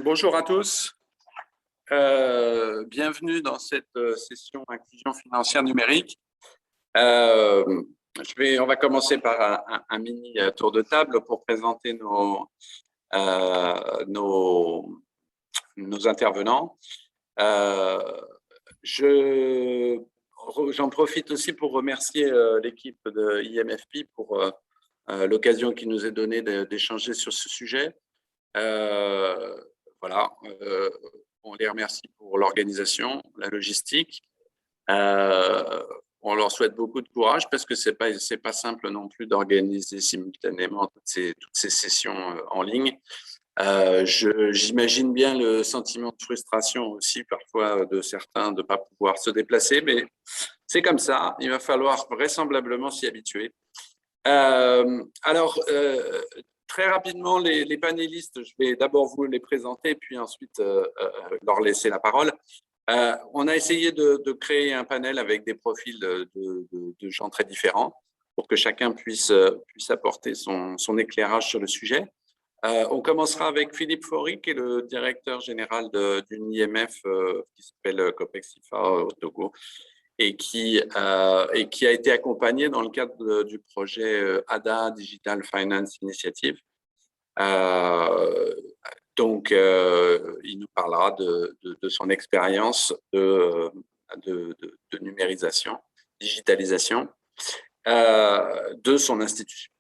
Bonjour à tous. Bienvenue dans cette session inclusion financière numérique. On va commencer par un mini tour de table pour présenter nos intervenants. J'en profite aussi pour remercier l'équipe de IMFP pour l'occasion qui nous est donnée d'échanger sur ce sujet. Voilà, on les remercie pour l'organisation, la logistique. On leur souhaite beaucoup de courage parce que c'est pas simple non plus d'organiser simultanément toutes ces sessions en ligne. J'imagine bien le sentiment de frustration aussi parfois de certains de ne pas pouvoir se déplacer, mais c'est comme ça, il va falloir vraisemblablement s'y habituer. Très rapidement, les panélistes, je vais d'abord vous les présenter, puis ensuite leur laisser la parole. On a essayé de créer un panel avec des profils de gens très différents pour que chacun puisse apporter son éclairage sur le sujet. On commencera avec Philippe Faury, qui est le directeur général d'une IMF qui s'appelle Copexifa au Togo, et qui a été accompagné dans le cadre du projet ADA Digital Finance Initiative. Il nous parlera de son expérience de numérisation, digitalisation de son institution.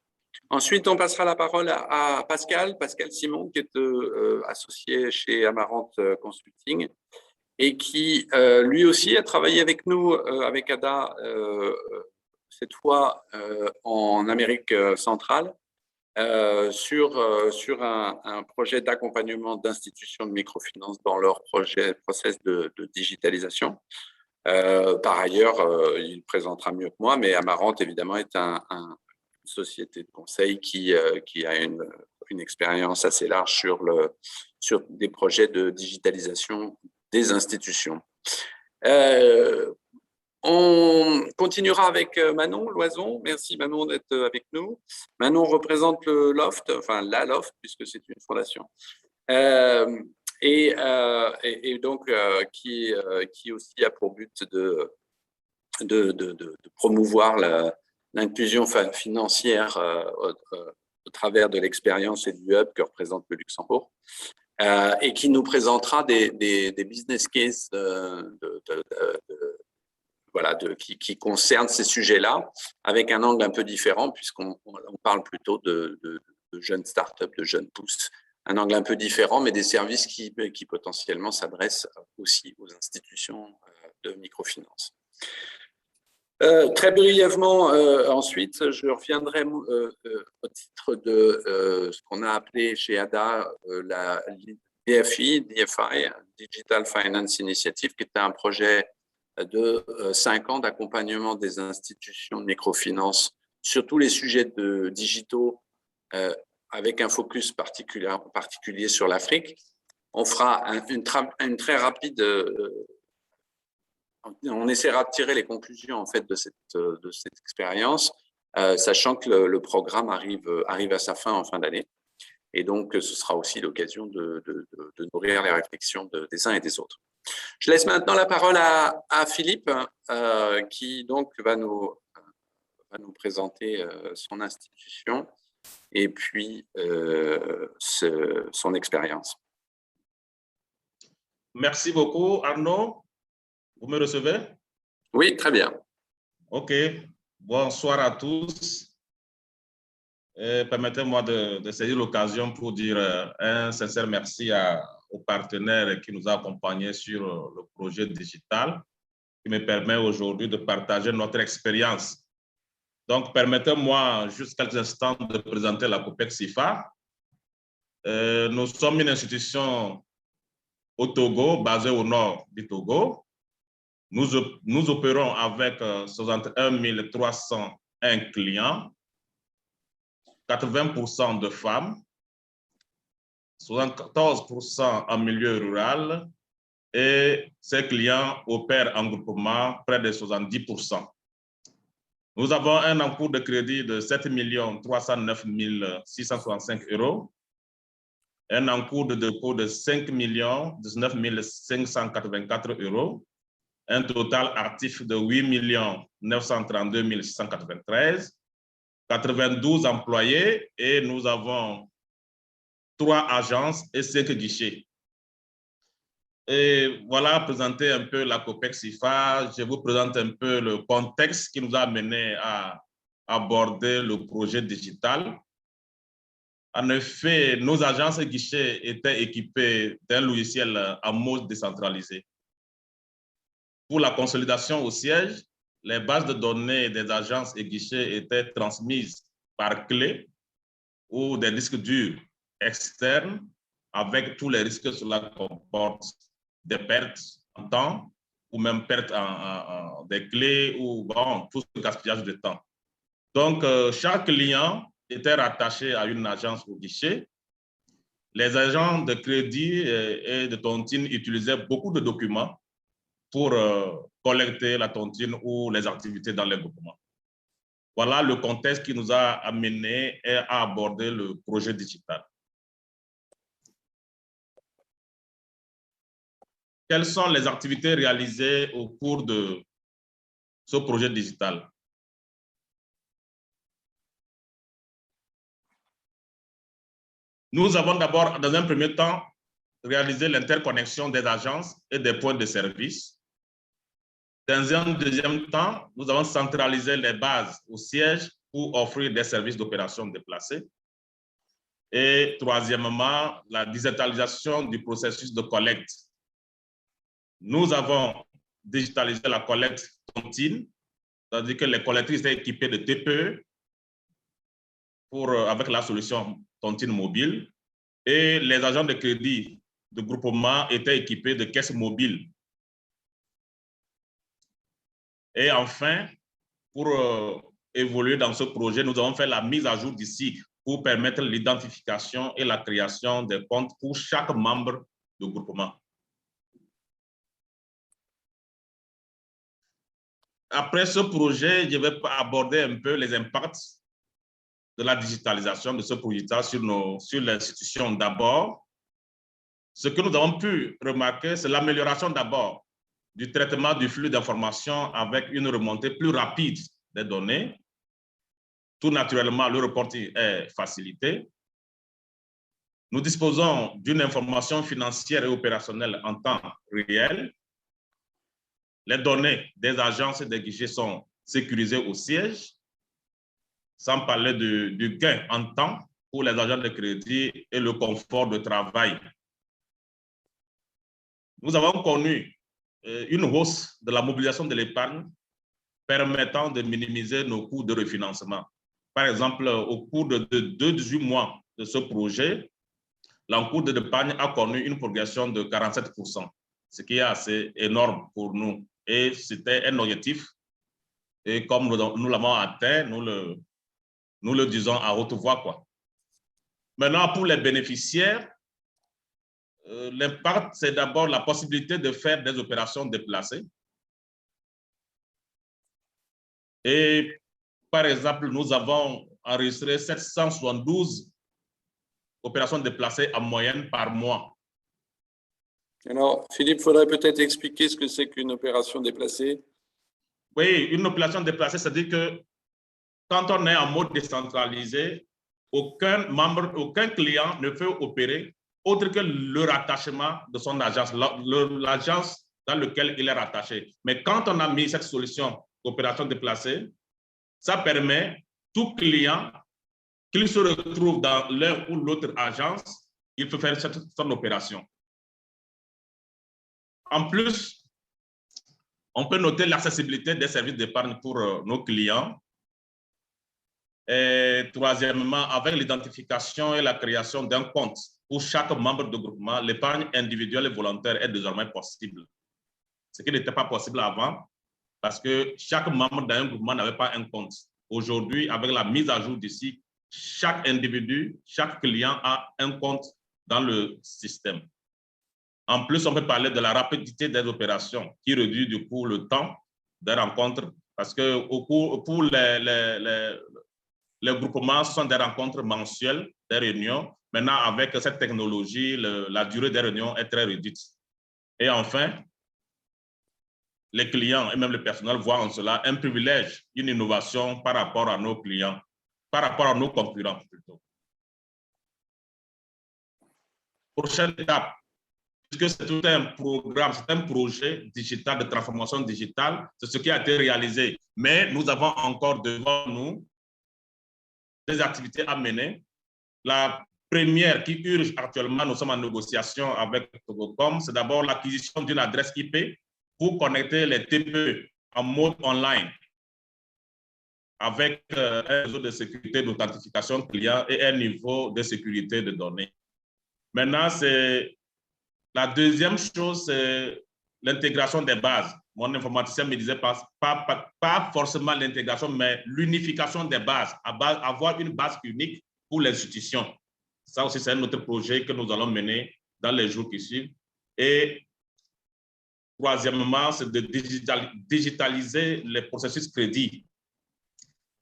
Ensuite, on passera la parole à Pascal Simon, qui est associé chez Amarante Consulting, et qui, lui aussi, a travaillé avec nous, avec ADA, cette fois en Amérique centrale, sur un projet d'accompagnement d'institutions de microfinance dans leur process de digitalisation. Par ailleurs, il présentera mieux que moi, mais Amarante, évidemment, est une société de conseil qui a une expérience assez large sur des projets de digitalisation des institutions. On continuera avec Manon Loison. Merci Manon d'être avec nous. Manon représente le Loft, enfin la Loft, puisque c'est une fondation, qui aussi a pour but de promouvoir l'inclusion financière au travers de l'expérience et du hub que représente le Luxembourg. Et qui nous présentera des business cases qui concernent ces sujets-là, avec un angle un peu différent, puisqu'on parle plutôt de jeunes startups, de jeunes pousses, un angle un peu différent, mais des services qui potentiellement s'adressent aussi aux institutions de microfinance. Très brièvement, ensuite, je reviendrai au titre de ce qu'on a appelé chez ADA la DFI, Digital Finance Initiative, qui était un projet de 5 ans d'accompagnement des institutions de microfinance sur tous les sujets digitaux, avec un focus particulier sur l'Afrique. On fera une très rapide... on essaiera de tirer les conclusions en fait de cette expérience, sachant que le programme arrive à sa fin en fin d'année, et donc ce sera aussi l'occasion de nourrir les réflexions des uns et des autres. Je laisse maintenant la parole à Philippe, qui donc va nous présenter son institution et puis son expérience. Merci beaucoup Arnaud. Vous me recevez? Oui, très bien. OK. Bonsoir à tous. Permettez-moi de saisir l'occasion pour dire un sincère merci aux partenaires qui nous ont accompagnés sur le projet digital, qui me permet aujourd'hui de partager notre expérience. Donc, permettez-moi juste quelques instants de présenter la Copexifa. Nous sommes une institution au Togo, basée au nord du Togo. Nous opérons avec 61 301 clients, 80% de femmes, 74% en milieu rural, et ces clients opèrent en groupement près de 70%. Nous avons un encours de crédit de 7 309 665 €. un encours de dépôt de 5 19 584 €, un total actif de 8 932 693, 92 employés et nous avons 3 agences et 5 guichets. Et voilà, présenter un peu la COPEX-IFA. Je vous présente un peu le contexte qui nous a amené à aborder le projet digital. En effet, nos agences et guichets étaient équipés d'un logiciel en mode décentralisé. Pour la consolidation au siège, les bases de données des agences et guichets étaient transmises par clé ou des disques durs externes avec tous les risques que cela comporte, des pertes en temps ou même pertes des clés ou bon, tout ce gaspillage de temps. Donc, chaque client était rattaché à une agence ou guichet. Les agents de crédit et de tontine utilisaient beaucoup de documents pour collecter la tontine ou les activités dans les groupements. Voilà le contexte qui nous a amené à aborder le projet digital. Quelles sont les activités réalisées au cours de ce projet digital? Nous avons d'abord, dans un premier temps, réalisé l'interconnexion des agences et des points de service. Dans un deuxième temps, nous avons centralisé les bases au siège pour offrir des services d'opération déplacés. Et troisièmement, la digitalisation du processus de collecte. Nous avons digitalisé la collecte tontine, c'est-à-dire que les collectrices étaient équipées de TPE avec la solution tontine mobile et les agents de crédit de groupement étaient équipés de caisses mobiles. Et enfin, pour évoluer dans ce projet, nous avons fait la mise à jour du cycle pour permettre l'identification et la création des comptes pour chaque membre du groupement. Après ce projet, je vais aborder un peu les impacts de la digitalisation de ce projet sur l'institution d'abord. Ce que nous avons pu remarquer, c'est l'amélioration d'abord du traitement du flux d'informations avec une remontée plus rapide des données. Tout naturellement, le reporting est facilité. Nous disposons d'une information financière et opérationnelle en temps réel. Les données des agences et des guichets sont sécurisées au siège, sans parler du gain en temps pour les agents de crédit et le confort de travail. Nous avons connu une hausse de la mobilisation de l'épargne permettant de minimiser nos coûts de refinancement. Par exemple, au cours de 18 mois de ce projet, l'encours de l'épargne a connu une progression de 47%, ce qui est assez énorme pour nous. Et c'était un objectif. Et comme nous l'avons atteint, nous le disons à haute voix, quoi. Maintenant, pour les bénéficiaires, l'impact, c'est d'abord la possibilité de faire des opérations déplacées. Et par exemple, nous avons enregistré 772 opérations déplacées en moyenne par mois. Alors, Philippe, il faudrait peut-être expliquer ce que c'est qu'une opération déplacée. Oui, une opération déplacée, c'est-à-dire que quand on est en mode décentralisé, aucun client ne peut opérer autre que le rattachement de son agence, l'agence dans laquelle il est rattaché. Mais quand on a mis cette solution d'opération déplacée, ça permet tout client, qu'il se retrouve dans l'un ou l'autre agence, il peut faire son opération. En plus, on peut noter l'accessibilité des services d'épargne pour nos clients. Et troisièmement, avec l'identification et la création d'un compte pour chaque membre de groupement, l'épargne individuelle et volontaire est désormais possible. Ce qui n'était pas possible avant, parce que chaque membre d'un groupement n'avait pas un compte. Aujourd'hui, avec la mise à jour d'ici, chaque individu, chaque client a un compte dans le système. En plus, on peut parler de la rapidité des opérations qui réduit du coup le temps des rencontres, parce que pour les groupements, ce sont des rencontres mensuelles, des réunions. Maintenant, avec cette technologie, la durée des réunions est très réduite. Et enfin, les clients et même le personnel voient en cela un privilège, une innovation par rapport à nos clients, par rapport à nos concurrents plutôt. Prochaine étape, puisque c'est tout un programme, c'est un projet digital de transformation digitale, c'est ce qui a été réalisé. Mais nous avons encore devant nous des activités à mener. La première qui urge actuellement, nous sommes en négociation avec Togocom, c'est d'abord l'acquisition d'une adresse IP pour connecter les TPE en mode online avec un réseau de sécurité d'authentification client et un niveau de sécurité de données. Maintenant, la deuxième chose, c'est l'intégration des bases. Mon informaticien me disait pas forcément l'intégration, mais l'unification des bases, avoir une base unique pour les institutions. Ça aussi, c'est un autre projet que nous allons mener dans les jours qui suivent. Et troisièmement, c'est de digitaliser les processus crédit.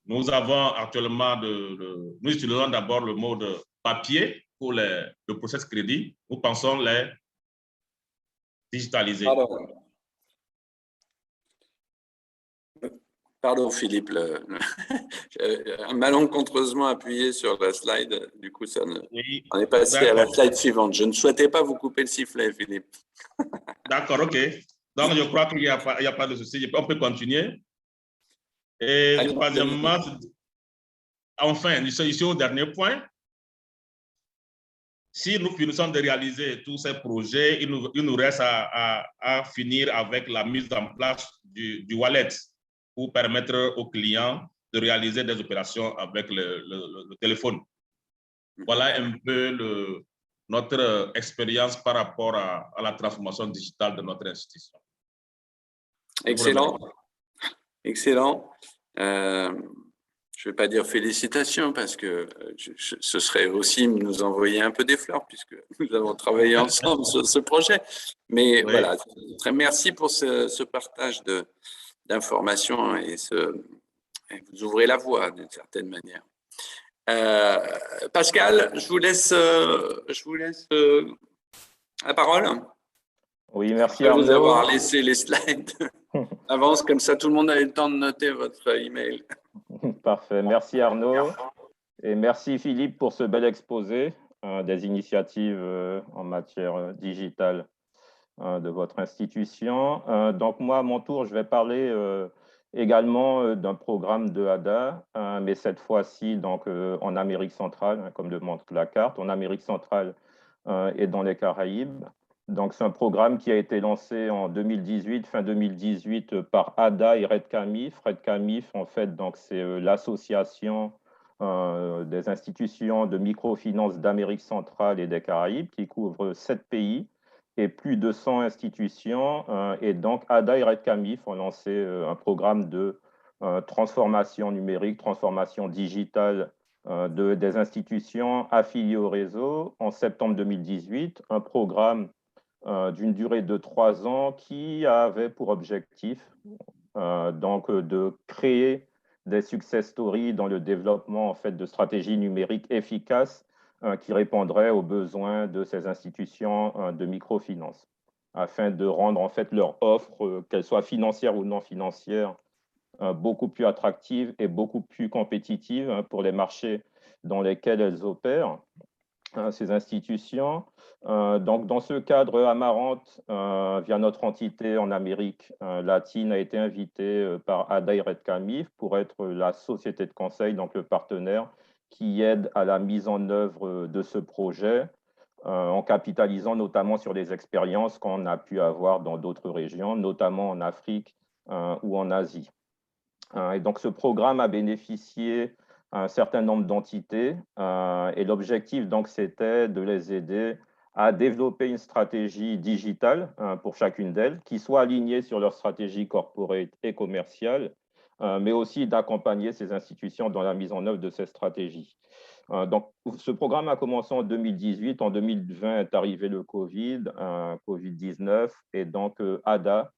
Nous avons actuellement, nous utilisons d'abord le mode papier pour le processus crédit. Nous pensons les digitaliser. Pardon Philippe, malencontreusement appuyé sur la slide, du coup on est passé à la slide suivante. Je ne souhaitais pas vous couper le sifflet, Philippe. D'accord, ok. Donc je crois qu'il n'y a pas de souci, on peut continuer. Et troisièmement, enfin, ici au dernier point, si nous finissons de réaliser tous ces projets, il nous reste à finir avec la mise en place du wallet pour permettre aux clients de réaliser des opérations avec le téléphone. Voilà un peu notre expérience par rapport à la transformation digitale de notre institution. Excellent. Excellent. Je ne vais pas dire félicitations parce que ce serait aussi nous envoyer un peu des fleurs puisque nous avons travaillé ensemble sur ce projet. Mais oui. Voilà, très merci pour ce partage d'informations et vous ouvrez la voie d'une certaine manière. Pascal, je vous laisse la parole. Oui, merci Arnaud. Arnaud. Vous avoir laissé les slides. Avance comme ça, tout le monde a eu le temps de noter votre email. Parfait, merci Arnaud. Et merci Philippe pour ce bel exposé des initiatives en matière digitale de votre institution. Donc moi, à mon tour, je vais parler également d'un programme de ADA, mais cette fois-ci donc en Amérique centrale, comme le montre la carte, en Amérique centrale et dans les Caraïbes. Donc c'est un programme qui a été lancé en 2018, fin 2018, par ADA et REDCAMIF. REDCAMIF, en fait, donc c'est l'association des institutions de microfinance d'Amérique centrale et des Caraïbes qui couvre 7 pays et plus de 100 institutions. Et donc, ADA et REDCAMIF ont lancé un programme de transformation numérique, transformation digitale des institutions affiliées au réseau en septembre 2018, un programme d'une durée de 3 ans qui avait pour objectif donc de créer des success stories dans le développement en fait, de stratégies numériques efficaces qui répondraient aux besoins de ces institutions de microfinance, afin de rendre en fait leur offre, qu'elle soit financière ou non financière, beaucoup plus attractive et beaucoup plus compétitive pour les marchés dans lesquels elles opèrent, ces institutions. Donc, dans ce cadre, Amarante, via notre entité en Amérique latine, a été invitée par ADA et REDCAMIF pour être la société de conseil, donc le partenaire qui aide à la mise en œuvre de ce projet, en capitalisant notamment sur les expériences qu'on a pu avoir dans d'autres régions, notamment en Afrique ou en Asie. Et donc, ce programme a bénéficié un certain nombre d'entités et l'objectif, donc, c'était de les aider à développer une stratégie digitale pour chacune d'elles qui soit alignée sur leur stratégie corporate et commerciale, mais aussi d'accompagner ces institutions dans la mise en œuvre de ces stratégies. Donc, ce programme a commencé en 2018. En 2020 est arrivé le Covid, Covid-19, et donc ADA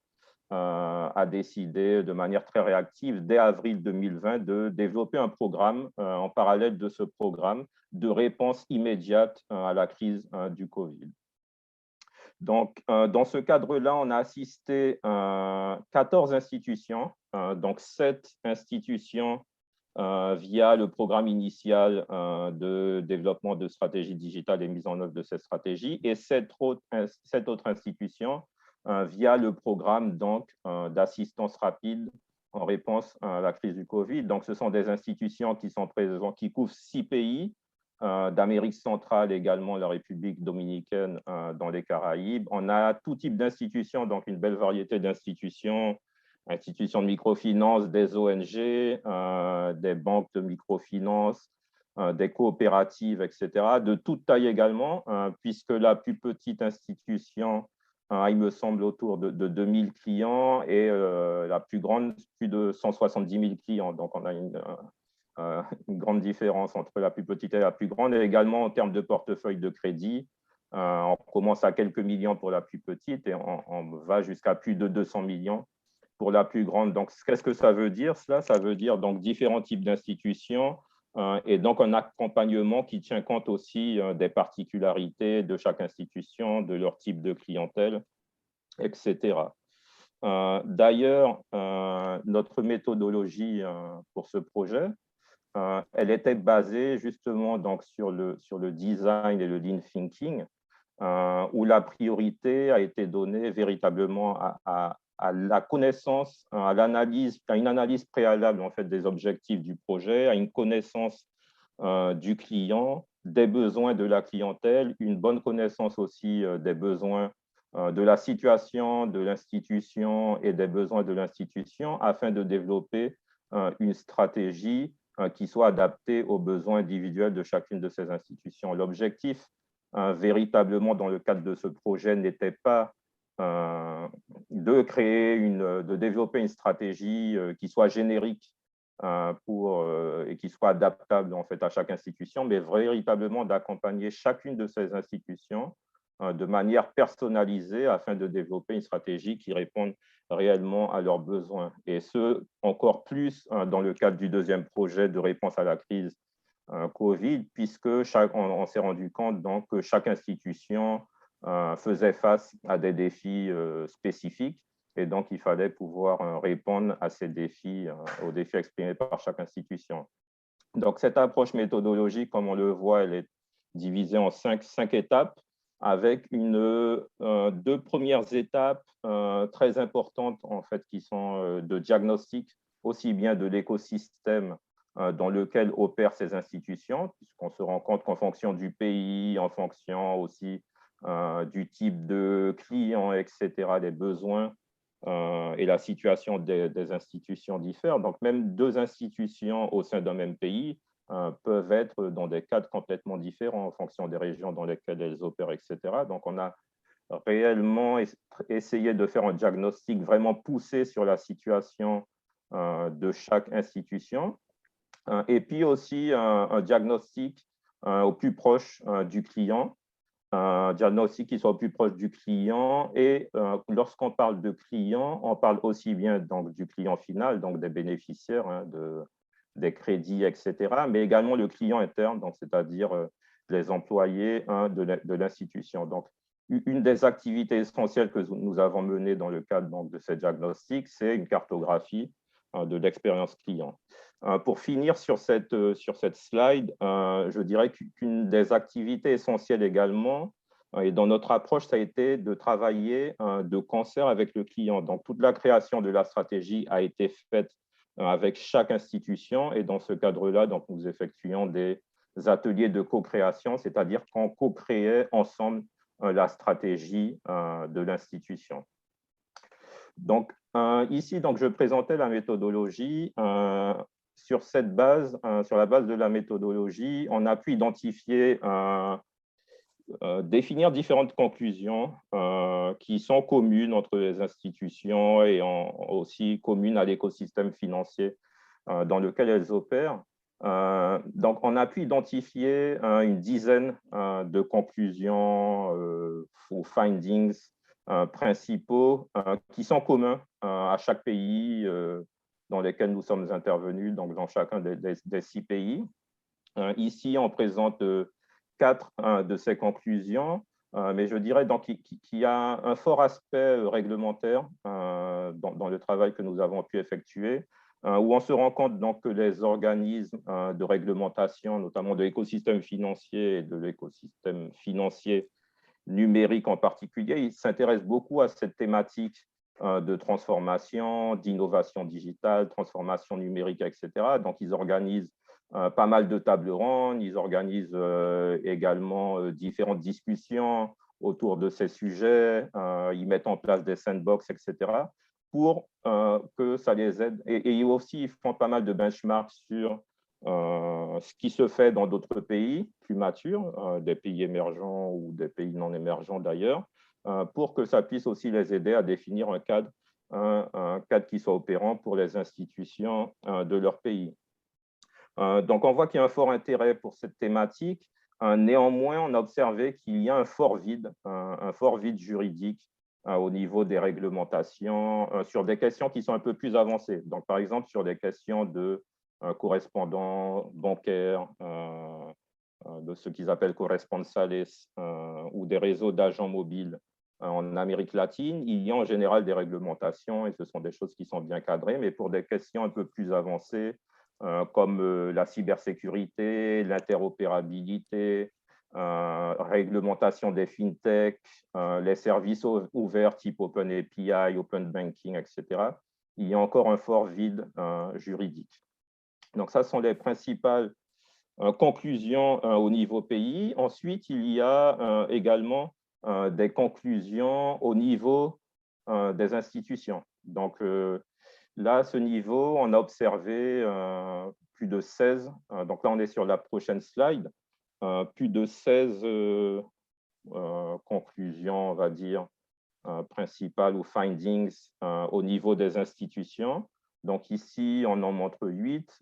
a décidé de manière très réactive, dès avril 2020, de développer un programme en parallèle de ce programme de réponse immédiate à la crise du Covid. Donc, dans ce cadre-là, on a assisté 14 institutions, donc 7 institutions via le programme initial de développement de stratégies digitales et mise en œuvre de ces stratégies, et 7 autres institutions via le programme d'assistance rapide en réponse à la crise du Covid. Donc, ce sont des institutions qui sont présentes, qui couvrent 6 pays, d'Amérique centrale également, la République dominicaine dans les Caraïbes. On a tout type d'institutions, donc une belle variété d'institutions, institutions de microfinance, des ONG, des banques de microfinance, des coopératives, etc., de toute taille également, puisque la plus petite institution, il me semble, autour de 2000 clients et la plus grande, plus de 170 000 clients. Donc, on a une grande différence entre la plus petite et la plus grande, et également en termes de portefeuille de crédit. On commence à quelques millions pour la plus petite et on va jusqu'à plus de 200 millions pour la plus grande. Donc, qu'est-ce que ça veut dire, cela? Ça veut dire donc différents types d'institutions et donc un accompagnement qui tient compte aussi des particularités de chaque institution, de leur type de clientèle, etc. D'ailleurs, notre méthodologie pour ce projet, elle était basée justement donc sur le design et le lean thinking, où la priorité a été donnée véritablement à la connaissance, à l'analyse, à une analyse préalable en fait des objectifs du projet, à une connaissance du client, des besoins de la clientèle, une bonne connaissance aussi des besoins de la situation de l'institution et des besoins de l'institution afin de développer une stratégie qui soit adaptée aux besoins individuels de chacune de ces institutions. L'objectif, véritablement, dans le cadre de ce projet, n'était pas de développer une stratégie qui soit générique et qui soit adaptable en fait à chaque institution, mais véritablement d'accompagner chacune de ces institutions de manière personnalisée afin de développer une stratégie qui réponde réellement à leurs besoins. Et ce, encore plus dans le cadre du deuxième projet de réponse à la crise Covid, puisque on s'est rendu compte donc, que chaque institution faisait face à des défis spécifiques, et donc il fallait pouvoir répondre à ces défis, aux défis exprimés par chaque institution. Donc cette approche méthodologique, comme on le voit, elle est divisée en cinq étapes, avec deux premières étapes très importantes en fait, qui sont de diagnostic aussi bien de l'écosystème dans lequel opèrent ces institutions, puisqu'on se rend compte qu'en fonction du pays, en fonction aussi du type de client, etc., des besoins et la situation des institutions diffèrent. Donc, même deux institutions au sein d'un même pays peuvent être dans des cadres complètement différents en fonction des régions dans lesquelles elles opèrent, etc. Donc, on a réellement essayé de faire un diagnostic vraiment poussé sur la situation de chaque institution. Et puis aussi un diagnostic au plus proche du client, un diagnostic qui soit au plus proche du client. Et lorsqu'on parle de client, on parle aussi bien donc, du client final, donc des bénéficiaires, des crédits, etc., mais également le client interne, donc c'est-à-dire les employés de l'institution. Donc, une des activités essentielles que nous avons menées dans le cadre donc, de ce diagnostic, c'est une cartographie de l'expérience client. Pour finir sur cette slide, je dirais qu'une des activités essentielles également, et dans notre approche, ça a été de travailler de concert avec le client. Donc, toute la création de la stratégie a été faite avec chaque institution, et dans ce cadre-là, donc, nous effectuions des ateliers de co-création, c'est-à-dire qu'on co-créait ensemble la stratégie de l'institution. Donc, ici, donc, je présentais la méthodologie. Sur cette base, sur la base de la méthodologie, on a pu identifier, définir différentes conclusions qui sont communes entre les institutions et aussi communes à l'écosystème financier dans lequel elles opèrent. Donc, on a pu identifier une dizaine de conclusions ou findings principaux qui sont communs à chaque pays dans lesquels nous sommes intervenus, donc dans chacun des 6 pays. Ici, on présente 4 de ces conclusions, mais je dirais qu'il y a un fort aspect réglementaire dans le travail que nous avons pu effectuer, où on se rend compte donc, que les organismes de réglementation, notamment de l'écosystème financier et de l'écosystème financier numérique en particulier, ils s'intéressent beaucoup à cette thématique de transformation, d'innovation digitale, transformation numérique, etc. Donc, ils organisent pas mal de tables rondes, ils organisent également différentes discussions autour de ces sujets, ils mettent en place des sandbox, etc., pour que ça les aide. Et aussi, ils font pas mal de benchmarks sur ce qui se fait dans d'autres pays plus matures, des pays émergents ou des pays non émergents d'ailleurs, pour que ça puisse aussi les aider à définir un cadre qui soit opérant pour les institutions de leur pays. Donc, on voit qu'il y a un fort intérêt pour cette thématique. Néanmoins, on a observé qu'il y a un fort vide juridique au niveau des réglementations sur des questions qui sont un peu plus avancées. Donc, par exemple, sur des questions de correspondants bancaires, de ce qu'ils appellent corresponsales ou des réseaux d'agents mobiles en Amérique latine, il y a en général des réglementations et ce sont des choses qui sont bien cadrées, mais pour des questions un peu plus avancées, comme la cybersécurité, l'interopérabilité, réglementation des fintech, les services ouverts type Open API, Open Banking, etc., il y a encore un fort vide juridique. Donc, ça sont les principales conclusions au niveau pays. Ensuite, il y a également des conclusions au niveau des institutions. Donc, là, à ce niveau, on a observé plus de 16, donc là, on est sur la prochaine slide, plus de 16 conclusions, on va dire, principales ou findings au niveau des institutions. Donc ici, on en montre 8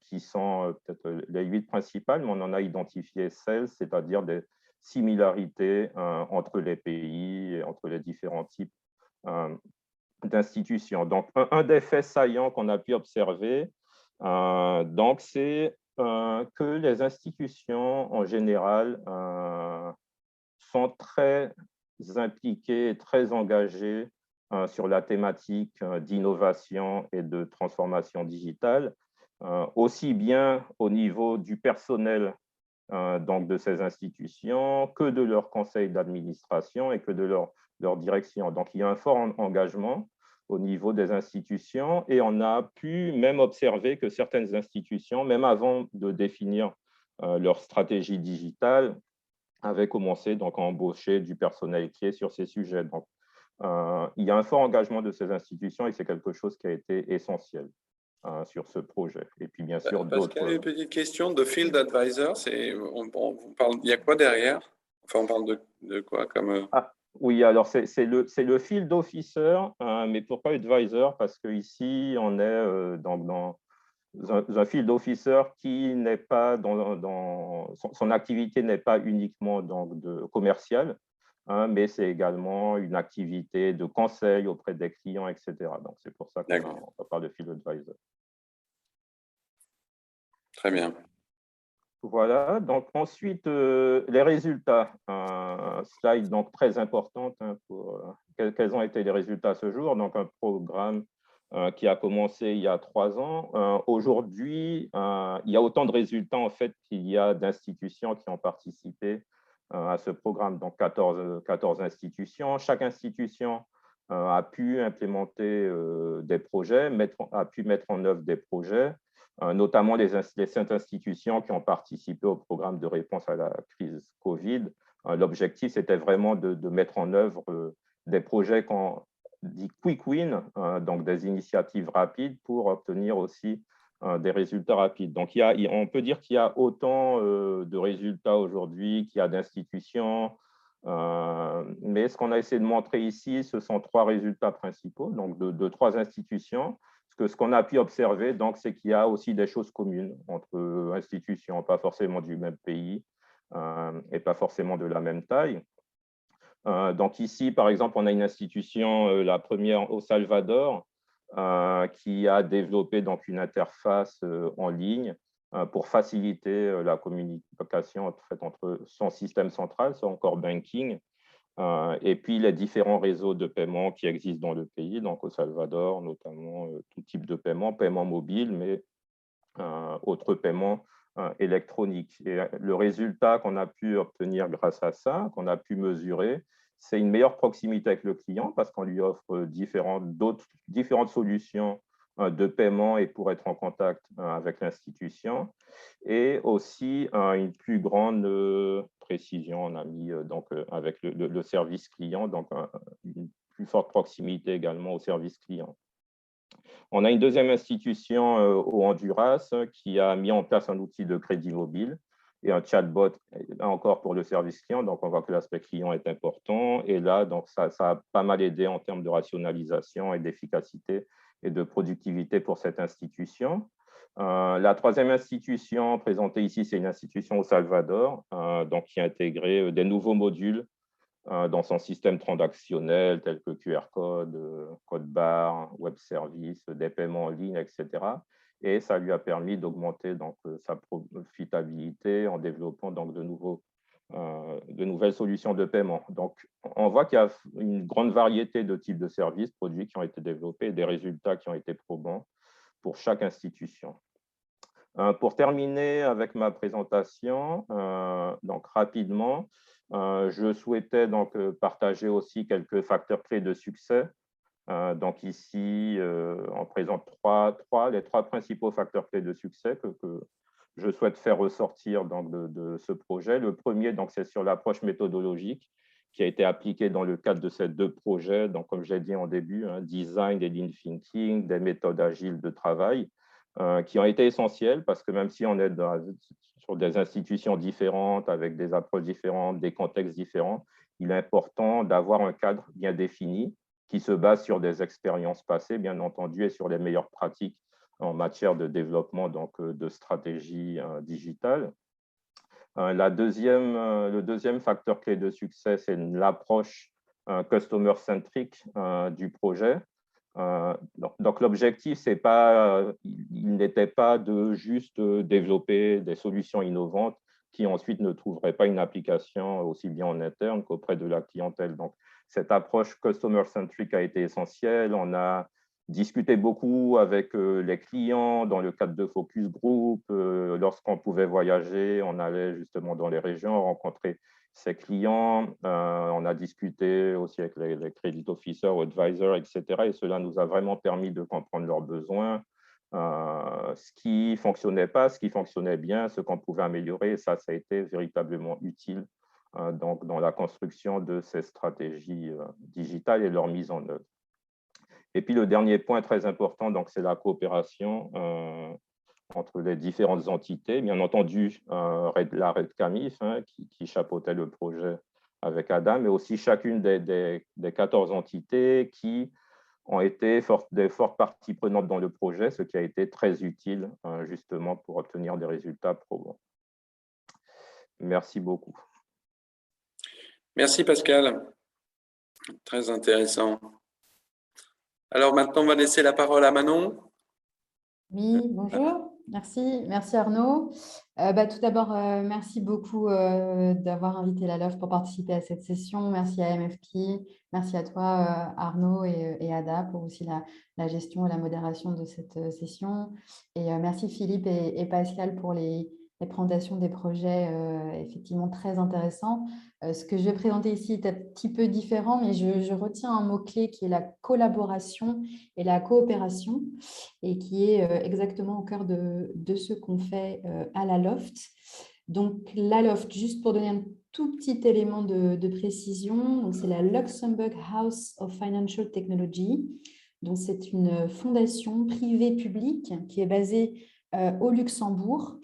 qui sont peut-être les 8 principales, mais on en a identifié 16, c'est-à-dire des similarités entre les pays et entre les différents types d'institutions. Donc, un des faits saillants qu'on a pu observer, c'est que les institutions en général sont très impliquées, très engagées sur la thématique d'innovation et de transformation digitale, aussi bien au niveau du personnel donc de ces institutions que de leur conseil d'administration et que de leur direction. Donc, il y a un fort engagement au niveau des institutions et on a pu même observer que certaines institutions, même avant de définir leur stratégie digitale, avaient commencé donc, à embaucher du personnel clé sur ces sujets. Donc, il y a un fort engagement de ces institutions et c'est quelque chose qui a été essentiel sur ce projet. Et puis, bien sûr, d'autres… Pascal, une petite question de Field Advisor. On parle, il y a quoi derrière? Enfin, on parle de quoi comme… Oui, alors c'est le Field Officer, mais pourquoi Advisor? Parce qu'ici, on est dans un Field Officer qui n'est pas son activité n'est pas uniquement donc, commerciale, mais c'est également une activité de conseil auprès des clients, etc. Donc, c'est pour ça qu'on parle de Field Advisor. Très bien. Voilà, donc ensuite, les résultats. Slide donc très importante pour quels ont été les résultats à ce jour. Donc, un programme qui a commencé il y a 3 ans. Aujourd'hui, il y a autant de résultats en fait qu'il y a d'institutions qui ont participé à ce programme. Donc, 14 institutions. Chaque institution a pu implémenter des projets, a pu mettre en œuvre des projets, notamment les 5 institutions qui ont participé au programme de réponse à la crise Covid. L'objectif, c'était vraiment de mettre en œuvre des projets qu'on dit quick win, donc des initiatives rapides pour obtenir aussi des résultats rapides. Donc, on peut dire qu'il y a autant de résultats aujourd'hui qu'il y a d'institutions, mais ce qu'on a essayé de montrer ici, ce sont 3 résultats principaux, donc de 3 institutions. Ce qu'on a pu observer, donc, c'est qu'il y a aussi des choses communes entre institutions, pas forcément du même pays et pas forcément de la même taille. Donc ici, par exemple, on a une institution, la première au Salvador, qui a développé donc une interface en ligne pour faciliter la communication en fait, entre son système central, son core banking, et puis les différents réseaux de paiement qui existent dans le pays, donc au Salvador, notamment tout type de paiement mobile, mais autres paiements électroniques. Et le résultat qu'on a pu obtenir grâce à ça, qu'on a pu mesurer, c'est une meilleure proximité avec le client parce qu'on lui offre différentes solutions de paiement et pour être en contact avec l'institution, et aussi une plus grande précision. On a mis donc avec le service client, donc une plus forte proximité également au service client. On a une deuxième institution au Honduras qui a mis en place un outil de crédit mobile et un chatbot, là encore pour le service client. Donc, on voit que l'aspect client est important. Et là, donc, ça a pas mal aidé en termes de rationalisation et d'efficacité et de productivité pour cette institution. La troisième institution présentée ici, c'est une institution au Salvador, donc, qui a intégré des nouveaux modules dans son système transactionnel tel que QR code, code barre, web service, des paiements en ligne, etc. Et ça lui a permis d'augmenter donc sa profitabilité en développant donc de nouvelles solutions de paiement. Donc, on voit qu'il y a une grande variété de types de services, produits qui ont été développés et des résultats qui ont été probants pour chaque institution. Pour terminer avec ma présentation, donc rapidement, je souhaitais donc partager aussi quelques facteurs clés de succès. Donc ici, on présente les trois principaux facteurs clés de succès que je souhaite faire ressortir donc, de ce projet. Le premier, c'est sur l'approche méthodologique qui a été appliquée dans le cadre de ces deux projets. Donc, comme j'ai dit en début, design et lean thinking, des méthodes agiles de travail, qui ont été essentielles parce que même si on est sur des institutions différentes, avec des approches différentes, des contextes différents, il est important d'avoir un cadre bien défini qui se base sur des expériences passées, bien entendu, et sur les meilleures pratiques en matière de développement donc, de stratégie digitale. Le deuxième facteur clé de succès, c'est l'approche customer-centric du projet. Donc l'objectif, il n'était pas de juste développer des solutions innovantes qui ensuite ne trouveraient pas une application aussi bien en interne qu'auprès de la clientèle. Donc cette approche customer-centric a été essentielle. On a discuté beaucoup avec les clients dans le cadre de focus group. Lorsqu'on pouvait voyager, on allait justement dans les régions rencontrer ses clients. On a discuté aussi avec les credit officers ou advisors, etc. Et cela nous a vraiment permis de comprendre leurs besoins, ce qui ne fonctionnait pas, ce qui fonctionnait bien, ce qu'on pouvait améliorer. Et ça a été véritablement utile donc, dans la construction de ces stratégies digitales et leur mise en œuvre. Et puis, le dernier point très important, c'est la coopération entre les différentes entités. Bien entendu, la RedCamif, qui chapeautait le projet avec Adam, mais aussi chacune des 14 entités qui ont été des fortes parties prenantes dans le projet, ce qui a été très utile justement pour obtenir des résultats probants. Merci beaucoup. Merci Pascal, très intéressant. Alors maintenant, on va laisser la parole à Manon. Oui, bonjour, merci Arnaud. Tout d'abord, merci beaucoup d'avoir invité la LOF pour participer à cette session. Merci à MFP, merci à toi Arnaud et Ada pour aussi la gestion et la modération de cette session. Et merci Philippe et Pascal pour les présentations des projets effectivement très intéressants. Ce que je vais présenter ici est un petit peu différent, mais je retiens un mot-clé qui est la collaboration et la coopération, et qui est exactement au cœur de ce qu'on fait à la Loft. Donc, la Loft, juste pour donner un tout petit élément de précision, c'est la Luxembourg House of Financial Technology. Donc, c'est une fondation privée publique qui est basée au Luxembourg,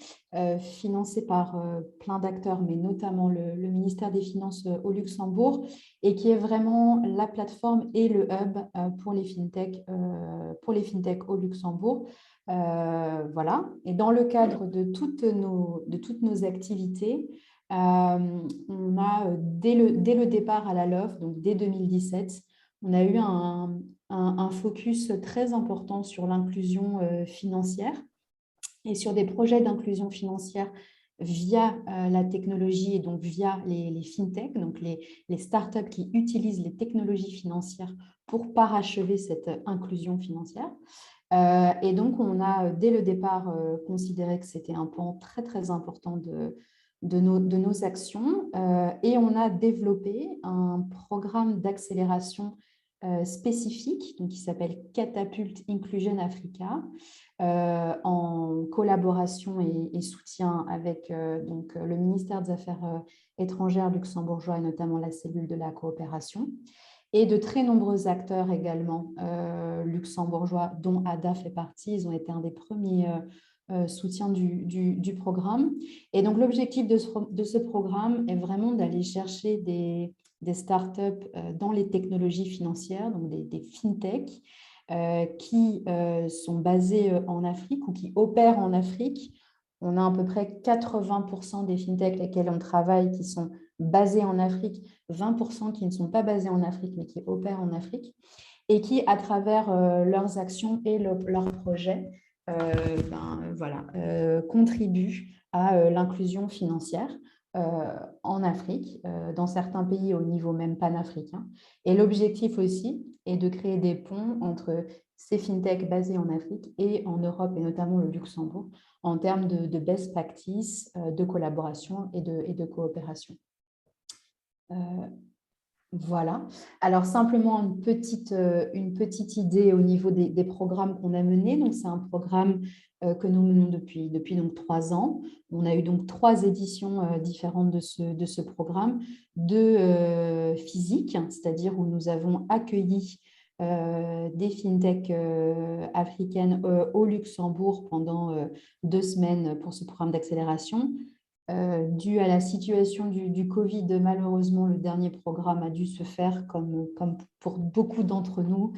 financée par plein d'acteurs, mais notamment le ministère des Finances au Luxembourg, et qui est vraiment la plateforme et le hub pour les fintechs au Luxembourg. Voilà. Et dans le cadre de toutes nos activités, On a, dès le départ à la LOF, donc dès 2017, on a eu un focus très important sur l'inclusion financière et sur des projets d'inclusion financière via la technologie et donc via les fintech, donc les startups qui utilisent les technologies financières pour parachever cette inclusion financière. Et donc, on a, dès le départ, considéré que c'était un pan très, très important de nos actions. Et on a développé un programme d'accélération spécifique, donc qui s'appelle Catapult Inclusion Africa, en collaboration et soutien avec donc, le ministère des Affaires étrangères luxembourgeois et notamment la cellule de la coopération, et de très nombreux acteurs également luxembourgeois, dont ADA fait partie. Ils ont été un des premiers soutiens du programme. Et donc, l'objectif de ce programme est vraiment d'aller chercher des startups dans les technologies financières, donc des fintech, qui sont basées en Afrique ou qui opèrent en Afrique. On a à peu près 80% des fintechs avec lesquels on travaille qui sont basés en Afrique, 20% qui ne sont pas basés en Afrique, mais qui opèrent en Afrique, et qui, à travers leurs actions et leurs projets, contribuent à l'inclusion financière en Afrique, dans certains pays au niveau même panafricain. Et l'objectif aussi est de créer des ponts entre ces fintechs basés en Afrique et en Europe, et notamment le Luxembourg, en termes de best practice, de collaboration et de coopération. Voilà. Alors, simplement une petite idée au niveau des programmes qu'on a menés. Donc, c'est un programme que nous menons depuis donc 3 ans. On a eu donc 3 éditions différentes de ce programme. 2 physiques, c'est-à-dire où nous avons accueilli des fintechs africaines au Luxembourg pendant 2 semaines pour ce programme d'accélération. Dû à la situation du Covid, malheureusement, le dernier programme a dû se faire, comme pour beaucoup d'entre nous,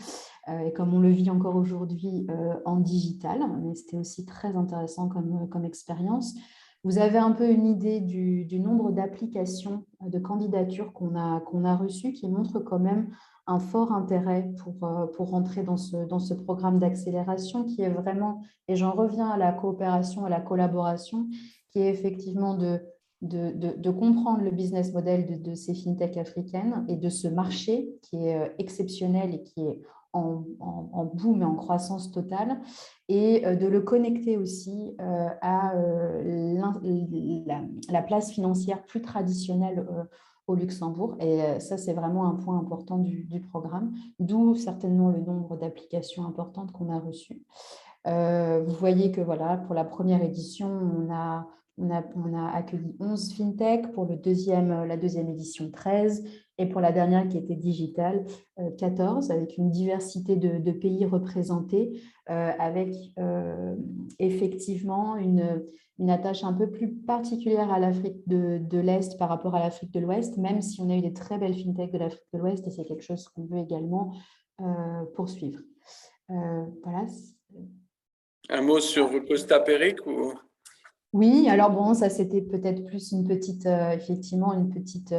et comme on le vit encore aujourd'hui, en digital. Mais c'était aussi très intéressant comme expérience. Vous avez un peu une idée du nombre d'applications de candidatures qu'on a reçues, qui montrent quand même un fort intérêt pour rentrer dans ce programme d'accélération qui est vraiment, et j'en reviens à la coopération, à la collaboration, qui est effectivement de comprendre le business model de ces fintechs africaines et de ce marché qui est exceptionnel et qui est en boom et en croissance totale, et de le connecter aussi à la place financière plus traditionnelle au Luxembourg. Et ça, c'est vraiment un point important du programme, d'où certainement le nombre d'applications importantes qu'on a reçues. Vous voyez que voilà, pour la première édition, on a accueilli 11 fintech, pour la deuxième édition 13, et pour la dernière qui était digitale 14, avec une diversité de pays représentés, avec effectivement une attache un peu plus particulière à l'Afrique de l'Est par rapport à l'Afrique de l'Ouest, même si on a eu des très belles fintechs de l'Afrique de l'Ouest, et c'est quelque chose qu'on veut également poursuivre. Voilà. Un mot sur Costa Peric ou... Oui, alors bon, ça c'était peut-être plus une petite, effectivement, une petite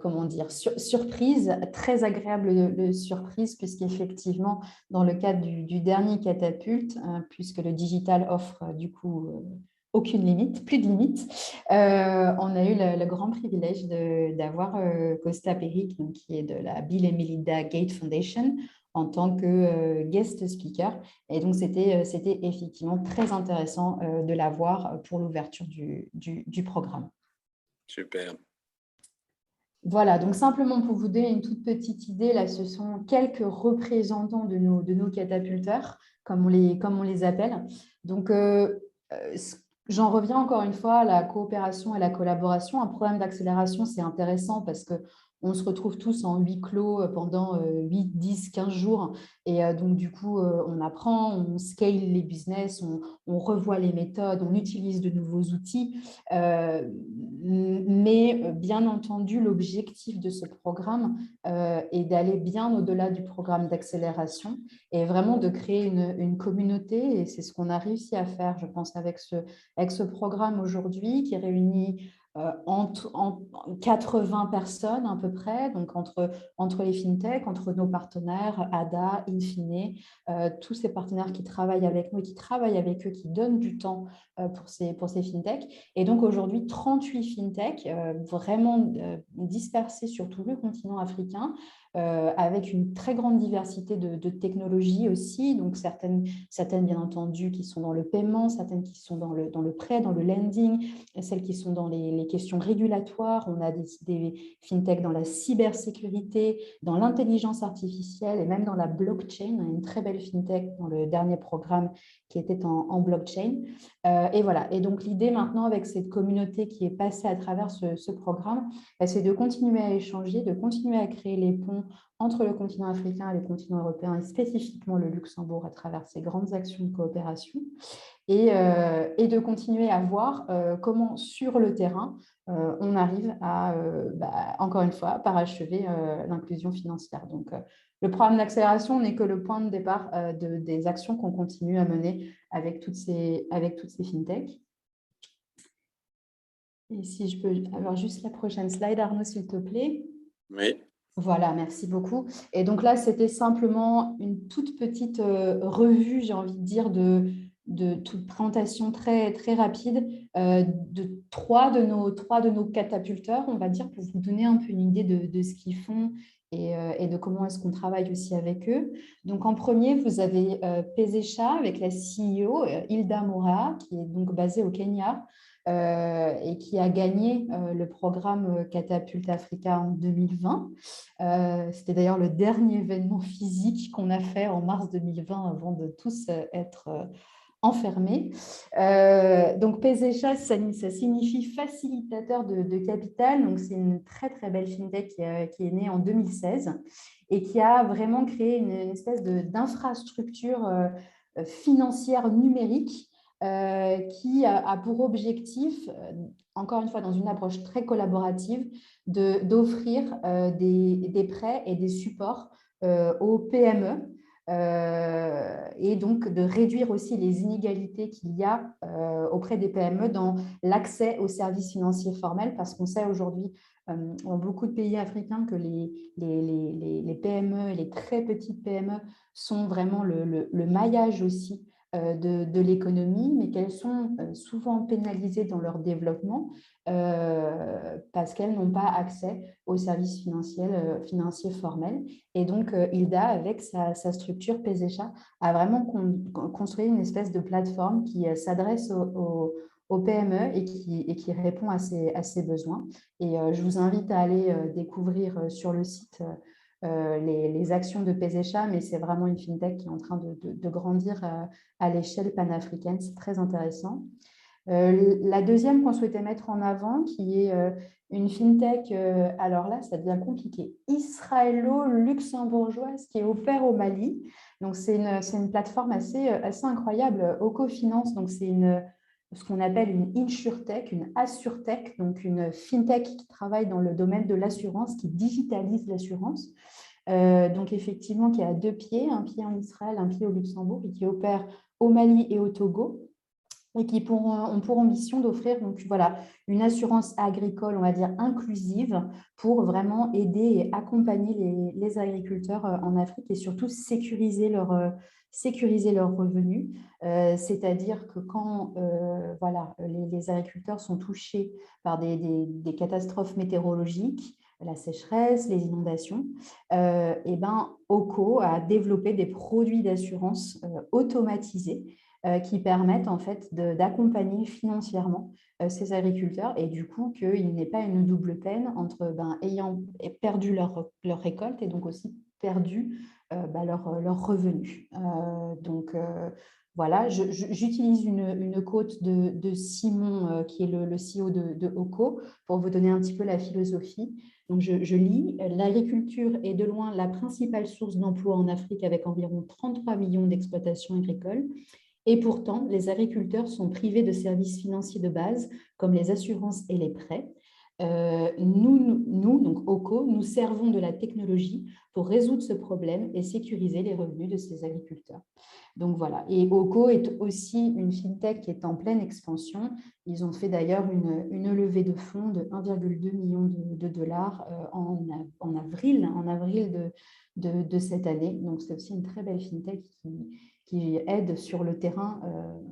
comment dire, surprise, très agréable surprise, puisqu'effectivement, dans le cadre du dernier catapulte, puisque le digital offre du coup aucune limite, plus de limite, on a eu le grand privilège d'avoir Costa Peric, donc, qui est de la Bill et Melinda Gates Foundation, en tant que guest speaker. Et donc, c'était effectivement très intéressant de l'avoir pour l'ouverture du programme. Super. Voilà, donc simplement pour vous donner une toute petite idée, là, ce sont quelques représentants de nos catapulteurs, comme on les appelle. Donc, j'en reviens encore une fois à la coopération et la collaboration. Un programme d'accélération, c'est intéressant parce que on se retrouve tous en huis clos pendant 8, 10, 15 jours. Et donc, du coup, on apprend, on scale les business, on revoit les méthodes, on utilise de nouveaux outils. Mais bien entendu, l'objectif de ce programme est d'aller bien au-delà du programme d'accélération et vraiment de créer une communauté. Et c'est ce qu'on a réussi à faire, je pense, avec ce programme aujourd'hui qui réunit en 80 personnes à peu près, donc entre les fintechs, entre nos partenaires, ADA, Infine, tous ces partenaires qui travaillent avec nous et qui travaillent avec eux, qui donnent du temps pour ces fintechs. Et donc aujourd'hui, 38 fintechs vraiment dispersés sur tout le continent africain, avec une très grande diversité de technologies aussi, donc certaines bien entendu qui sont dans le paiement, certaines qui sont dans le prêt, dans le lending, celles qui sont dans les questions régulatoires. On a des fintechs dans la cybersécurité, dans l'intelligence artificielle et même dans la blockchain. On a une très belle fintech dans le dernier programme qui était en blockchain. Et voilà. Et donc l'idée maintenant avec cette communauté qui est passée à travers ce programme, c'est de continuer à échanger, de continuer à créer les ponts entre le continent africain et le continent européen, et spécifiquement le Luxembourg à travers ces grandes actions de coopération, et de continuer à voir comment sur le terrain, on arrive à, encore une fois, parachever l'inclusion financière. Donc, le programme d'accélération n'est que le point de départ des actions qu'on continue à mener avec toutes ces fintechs. Et si je peux avoir juste la prochaine slide, Arnaud, s'il te plaît. Oui. Voilà, merci beaucoup. Et donc là, c'était simplement une toute petite revue, j'ai envie de dire, de toute présentation très, très rapide de trois de nos catapulteurs, on va dire, pour vous donner un peu une idée de ce qu'ils font et de comment est-ce qu'on travaille aussi avec eux. Donc, en premier, vous avez Pezesha avec la CEO Hilda Mora, qui est donc basée au Kenya, et qui a gagné le programme Catapulte Africa en 2020. C'était d'ailleurs le dernier événement physique qu'on a fait en mars 2020 avant de tous être enfermés. Donc, Pezesha, ça signifie facilitateur de capital. Donc, c'est une très, très belle fintech qui est née en 2016 et qui a vraiment créé une espèce d'infrastructure financière numérique qui a pour objectif, encore une fois dans une approche très collaborative, d'offrir des prêts et des supports aux PME et donc de réduire aussi les inégalités qu'il y a auprès des PME dans l'accès aux services financiers formels, parce qu'on sait aujourd'hui dans beaucoup de pays africains que les PME, les très petites PME sont vraiment le maillage aussi de l'économie, mais qu'elles sont souvent pénalisées dans leur développement parce qu'elles n'ont pas accès aux services financiers formels. Et donc, Hilda, avec sa structure Pezesha, a vraiment construit une espèce de plateforme qui s'adresse aux PME et qui répond à ces besoins. Et je vous invite à aller découvrir sur le site les actions de Pezesha, mais c'est vraiment une fintech qui est en train de grandir à l'échelle panafricaine. C'est très intéressant. La deuxième qu'on souhaitait mettre en avant, qui est une fintech, alors là, ça devient compliqué, israélo-luxembourgeoise qui opère au Mali. Donc, c'est une plateforme assez incroyable, Ocofinance. Donc, c'est ce qu'on appelle une insurtech, une assurtech, donc une fintech qui travaille dans le domaine de l'assurance, qui digitalise l'assurance. Donc, effectivement, qui a deux pieds, un pied en Israël, un pied au Luxembourg, et qui opère au Mali et au Togo, et qui ont pour ambition d'offrir donc, voilà, une assurance agricole, on va dire, inclusive pour vraiment aider et accompagner les agriculteurs en Afrique et surtout sécuriser leurs revenus. C'est-à-dire que quand voilà, les agriculteurs sont touchés par des catastrophes météorologiques, la sécheresse, les inondations, et ben, OCO a développé des produits d'assurance automatisés qui permettent en fait d'accompagner financièrement ces agriculteurs et du coup qu'il n'ait pas une double peine entre ayant perdu leur récolte et donc aussi perdu leurs revenus. Donc Voilà, j'utilise une quote de Simon, qui est le CEO de OCO, pour vous donner un petit peu la philosophie. Donc, je lis, l'agriculture est de loin la principale source d'emploi en Afrique avec environ 33 millions d'exploitations agricoles. Et pourtant, les agriculteurs sont privés de services financiers de base comme les assurances et les prêts. Nous, donc OCO, nous servons de la technologie pour résoudre ce problème et sécuriser les revenus de ces agriculteurs. Donc voilà, et OCO est aussi une fintech qui est en pleine expansion. Ils ont fait d'ailleurs une levée de fonds de 1,2 million de dollars en avril de cette année. Donc c'est aussi une très belle fintech qui aide sur le terrain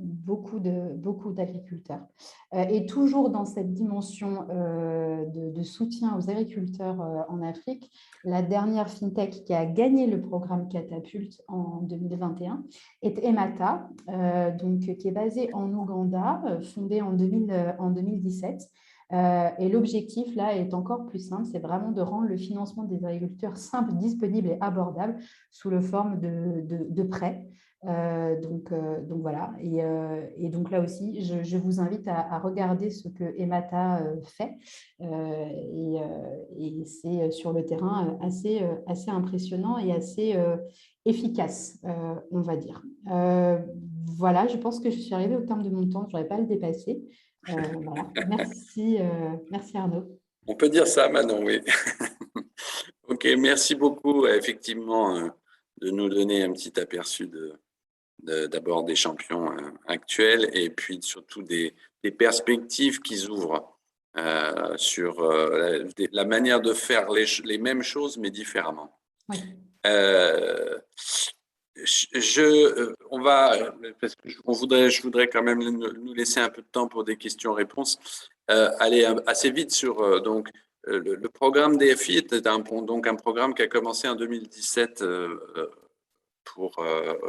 beaucoup d'agriculteurs. Et toujours dans cette dimension de soutien aux agriculteurs en Afrique, la dernière fintech qui a gagné le programme Catapulte en 2021 est Emata, qui est basée en Ouganda, fondée en 2017. Et l'objectif, là, est encore plus simple, c'est vraiment de rendre le financement des agriculteurs simple, disponible et abordable sous la forme de prêts. Donc voilà, et donc là aussi, je vous invite à regarder ce que Emata fait, et c'est sur le terrain assez impressionnant et assez efficace, on va dire. Voilà, je pense que je suis arrivée au terme de mon temps, je ne voudrais pas le dépasser. Voilà. Merci Arnaud. On peut dire ça, Manon, oui. Ok, merci beaucoup, effectivement, de nous donner un petit aperçu d'abord des champions actuels et puis surtout des perspectives qui ouvrent sur la manière de faire les mêmes choses mais différemment. Oui. Je voudrais quand même nous laisser un peu de temps pour des questions-réponses. Aller assez vite sur donc le programme DFI était donc un programme qui a commencé en 2017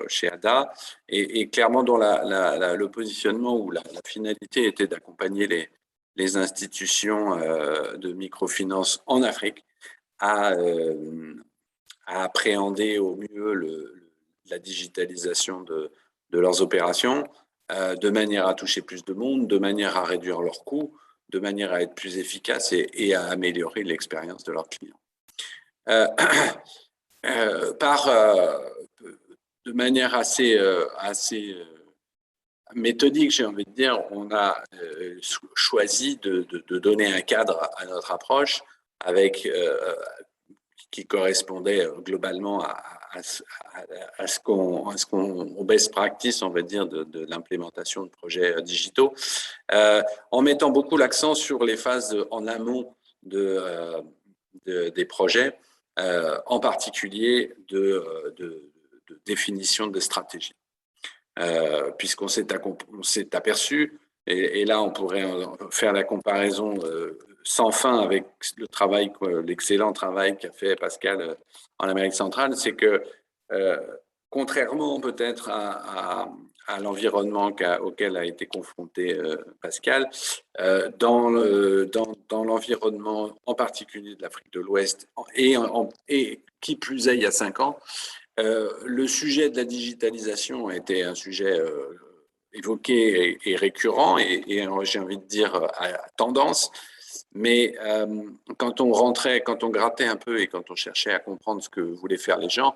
chez ADA et clairement dont le positionnement ou la finalité était d'accompagner les institutions de microfinance en Afrique à appréhender au mieux la digitalisation de leurs opérations, de manière à toucher plus de monde, de manière à réduire leurs coûts, de manière à être plus efficace et à améliorer l'expérience de leurs clients. De manière assez méthodique, j'ai envie de dire, on a choisi de donner un cadre à notre approche qui correspondait globalement aux best practices, on va dire, de l'implémentation de projets digitaux, en mettant beaucoup l'accent sur les phases en amont des projets, en particulier de définition de stratégie. Puisqu'on s'est aperçu, et là on pourrait faire la comparaison sans fin avec l'excellent travail qu'a fait Pascal en Amérique centrale, c'est que contrairement peut-être à l'environnement auquel a été confronté Pascal, dans l'environnement en particulier de l'Afrique de l'Ouest et qui plus est il y a 5 ans, le sujet de la digitalisation a été un sujet évoqué et récurrent et j'ai envie de dire à tendance. Mais quand on grattait un peu et quand on cherchait à comprendre ce que voulaient faire les gens,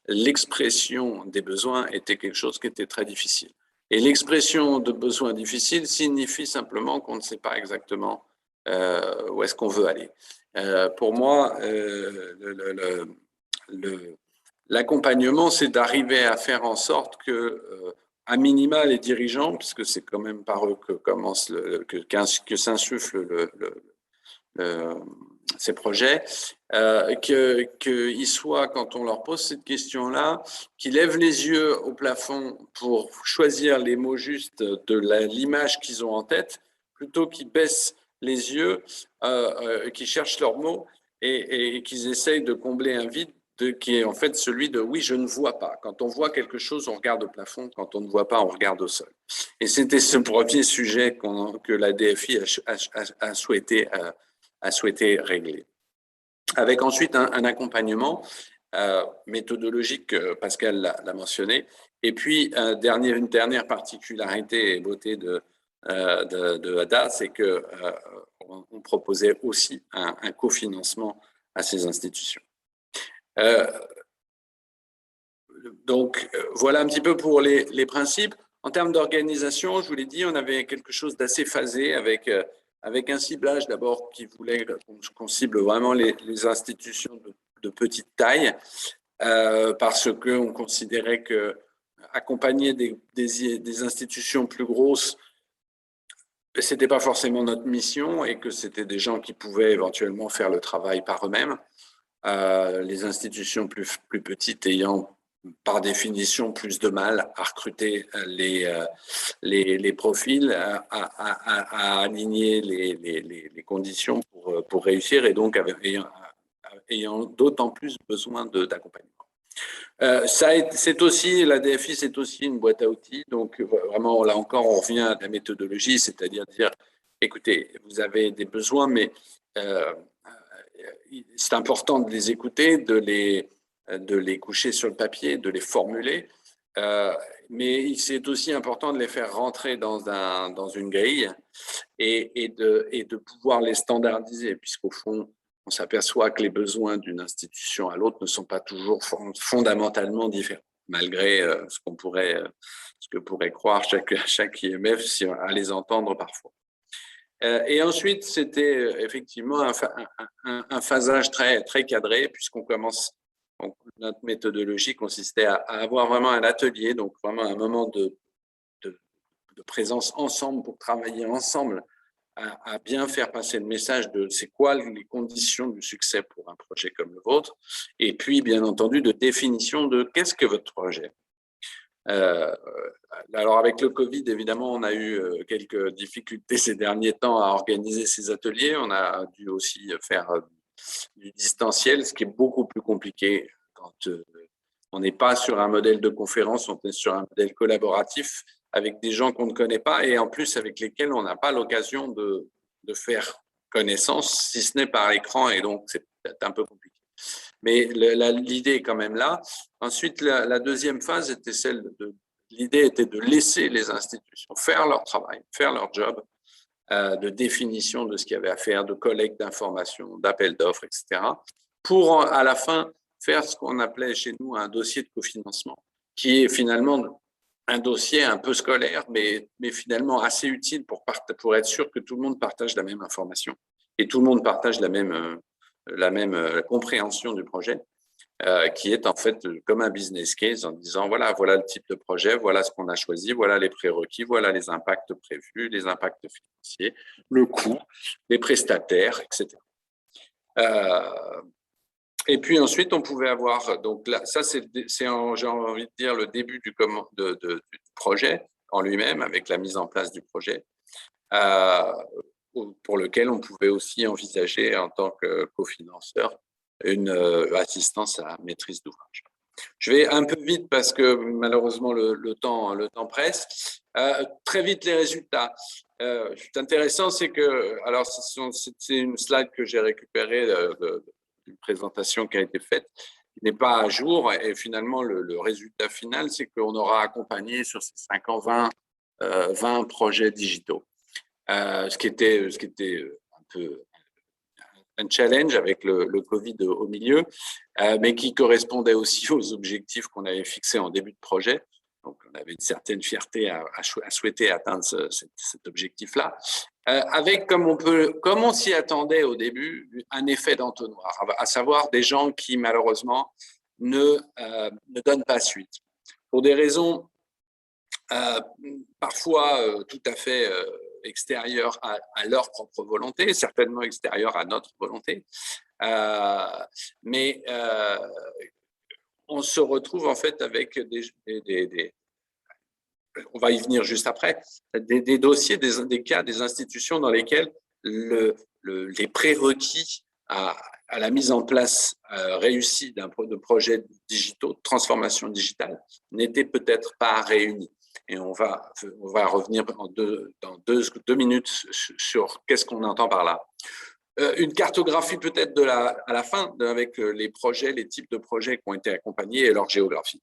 l'expression des besoins était quelque chose qui était très difficile. Et l'expression de besoins difficiles signifie simplement qu'on ne sait pas exactement où est-ce qu'on veut aller. Pour moi, l'accompagnement, c'est d'arriver à faire en sorte que, à minima, les dirigeants, puisque c'est quand même par eux que s'insuffle ces projets, qu'ils soient, quand on leur pose cette question-là, qu'ils lèvent les yeux au plafond pour choisir les mots justes de l'image qu'ils ont en tête, plutôt qu'ils baissent les yeux, qu'ils cherchent leurs mots et qu'ils essayent de combler un vide qui est en fait celui de « oui, je ne vois pas ». Quand on voit quelque chose, on regarde au plafond. Quand on ne voit pas, on regarde au sol. Et c'était ce premier sujet que la DFI a souhaité régler. Avec ensuite un accompagnement méthodologique que Pascal l'a mentionné. Et puis, une dernière particularité et beauté de ADA, c'est qu'on proposait aussi un cofinancement à ces institutions. Donc, voilà un petit peu pour les principes. En termes d'organisation, je vous l'ai dit, on avait quelque chose d'assez phasé avec un ciblage d'abord qui voulait qu'on cible vraiment les institutions de petite taille parce qu'on considérait que accompagner des institutions plus grosses, ce n'était pas forcément notre mission et que c'était des gens qui pouvaient éventuellement faire le travail par eux-mêmes. Les institutions plus petites ayant par définition plus de mal à recruter les profils, à aligner les conditions pour réussir et donc ayant d'autant plus besoin d'accompagnement. C'est aussi, la DFI, c'est aussi une boîte à outils. Donc, vraiment, là encore, on revient à la méthodologie, c'est-à-dire dire, écoutez, vous avez des besoins, mais c'est important de les écouter, de les coucher sur le papier, de les formuler. Mais c'est aussi important de les faire rentrer dans une grille et de pouvoir les standardiser, puisqu'au fond, on s'aperçoit que les besoins d'une institution à l'autre ne sont pas toujours fondamentalement différents, malgré ce que pourrait croire chaque IMF à les entendre parfois. Et ensuite, c'était effectivement un phasage très cadré, puisqu'on commence. Donc, notre méthodologie consistait à avoir vraiment un atelier, donc vraiment un moment de présence ensemble pour travailler ensemble à bien faire passer le message de c'est quoi les conditions du succès pour un projet comme le vôtre, et puis bien entendu de définition de qu'est-ce que votre projet. Alors avec le Covid, évidemment, on a eu quelques difficultés ces derniers temps à organiser ces ateliers. On a dû aussi faire du distanciel, ce qui est beaucoup plus compliqué quand on n'est pas sur un modèle de conférence, on est sur un modèle collaboratif avec des gens qu'on ne connaît pas et en plus avec lesquels on n'a pas l'occasion de faire connaissance, si ce n'est par écran, et donc c'est un peu compliqué. Mais l'idée est quand même là. Ensuite, la deuxième phase était l'idée était de laisser les institutions faire leur travail, faire leur job de définition de ce qu'il y avait à faire, de collecte d'informations, d'appel d'offres, etc. Pour à la fin faire ce qu'on appelait chez nous un dossier de cofinancement, qui est finalement un dossier un peu scolaire, mais finalement assez utile pour être sûr que tout le monde partage la même information et tout le monde partage la même compréhension du projet, qui est en fait comme un business case en disant voilà le type de projet, voilà ce qu'on a choisi, voilà les prérequis, voilà les impacts prévus, les impacts financiers, le coût, les prestataires, etc. Et puis ensuite, on pouvait avoir, donc là, ça c'est j'ai envie de dire, le début du projet en lui-même, avec la mise en place du projet, pour lequel on pouvait aussi envisager en tant que cofinanceur une assistance à maîtrise d'ouvrage. Je vais un peu vite parce que malheureusement le temps presse. Très vite les résultats. C'est intéressant, c'est que, alors c'est une slide que j'ai récupérée d'une présentation qui a été faite, qui n'est pas à jour, et finalement le résultat final, c'est qu'on aura accompagné sur ces 5 ans 20 projets digitaux. Ce qui était un peu un challenge avec le Covid au milieu, mais qui correspondait aussi aux objectifs qu'on avait fixés en début de projet. Donc, on avait une certaine fierté à souhaiter atteindre cet objectif-là, avec, comme on s'y attendait au début, un effet d'entonnoir, à savoir des gens qui, malheureusement, ne donnent pas suite. Pour des raisons parfois tout à fait extérieures à leur propre volonté, certainement extérieures à notre volonté. Mais on se retrouve en fait avec on va y venir juste après, des dossiers, des cas, des institutions dans lesquelles les prérequis à la mise en place réussie de projets digitaux, de transformation digitale, n'étaient peut-être pas réunis. Et on va revenir dans deux minutes sur qu'est-ce qu'on entend par là. Une cartographie peut-être à la fin, avec les projets, les types de projets qui ont été accompagnés et leur géographie.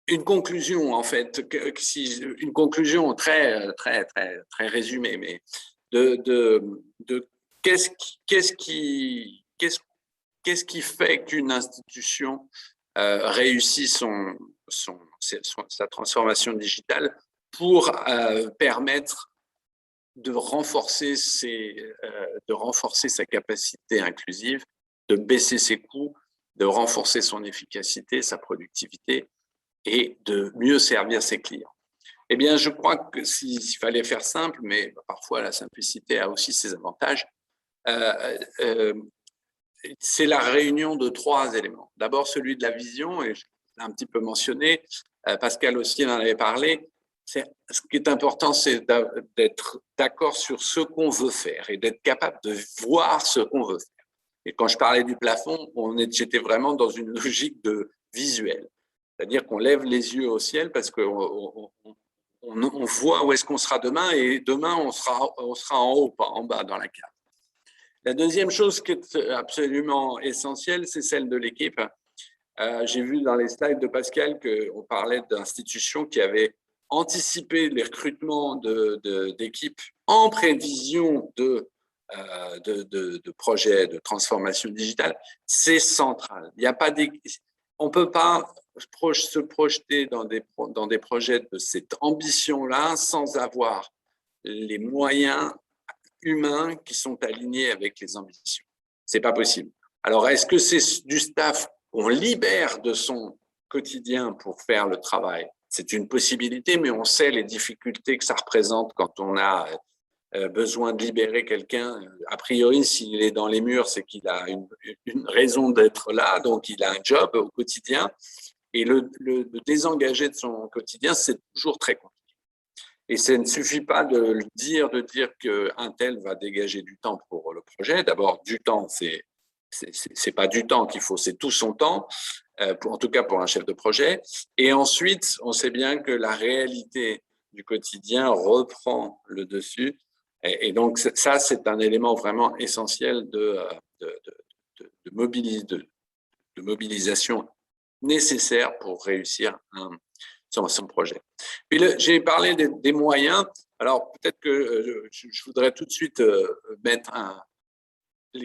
Une conclusion, en fait, une conclusion très résumée, mais qu'est-ce qui fait qu'une institution réussit sa transformation digitale pour permettre de renforcer sa capacité inclusive, de baisser ses coûts, de renforcer son efficacité, sa productivité et de mieux servir ses clients. Eh bien, je crois que s'il fallait faire simple, mais parfois la simplicité a aussi ses avantages, c'est la réunion de 3 éléments. D'abord, celui de la vision, et je l'ai un petit peu mentionné, Pascal aussi en avait parlé. Ce qui est important, c'est d'être d'accord sur ce qu'on veut faire et d'être capable de voir ce qu'on veut faire. Et quand je parlais du plafond, j'étais vraiment dans une logique de visuel. C'est-à-dire qu'on lève les yeux au ciel parce qu'on voit où est-ce qu'on sera demain, et demain, on sera en haut, pas en bas dans la carte. La deuxième chose qui est absolument essentielle, c'est celle de l'équipe. J'ai vu dans les slides de Pascal qu'on parlait d'institutions qui avaient anticipé les recrutements d'équipes en prévision de projets de transformation digitale. C'est central. Il n'y a pas on ne peut pas se projeter dans des projets de cette ambition-là sans avoir les moyens humains qui sont alignés avec les ambitions. Ce n'est pas possible. Alors, est-ce que c'est du staff qu'on libère de son quotidien pour faire le travail? C'est une possibilité, mais on sait les difficultés que ça représente quand on a besoin de libérer quelqu'un. A priori, s'il est dans les murs, c'est qu'il a une raison d'être là, donc il a un job au quotidien. Et le désengager de son quotidien, c'est toujours très compliqué. Et ça ne suffit pas de dire qu'un tel va dégager du temps pour le projet. D'abord, du temps, c'est pas du temps qu'il faut, c'est tout son temps, en tout cas pour un chef de projet. Et ensuite, on sait bien que la réalité du quotidien reprend le dessus. Et donc, ça, c'est un élément vraiment essentiel de mobilisation nécessaire pour réussir son projet. Puis j'ai parlé des moyens. Alors, peut-être que je voudrais tout de suite mettre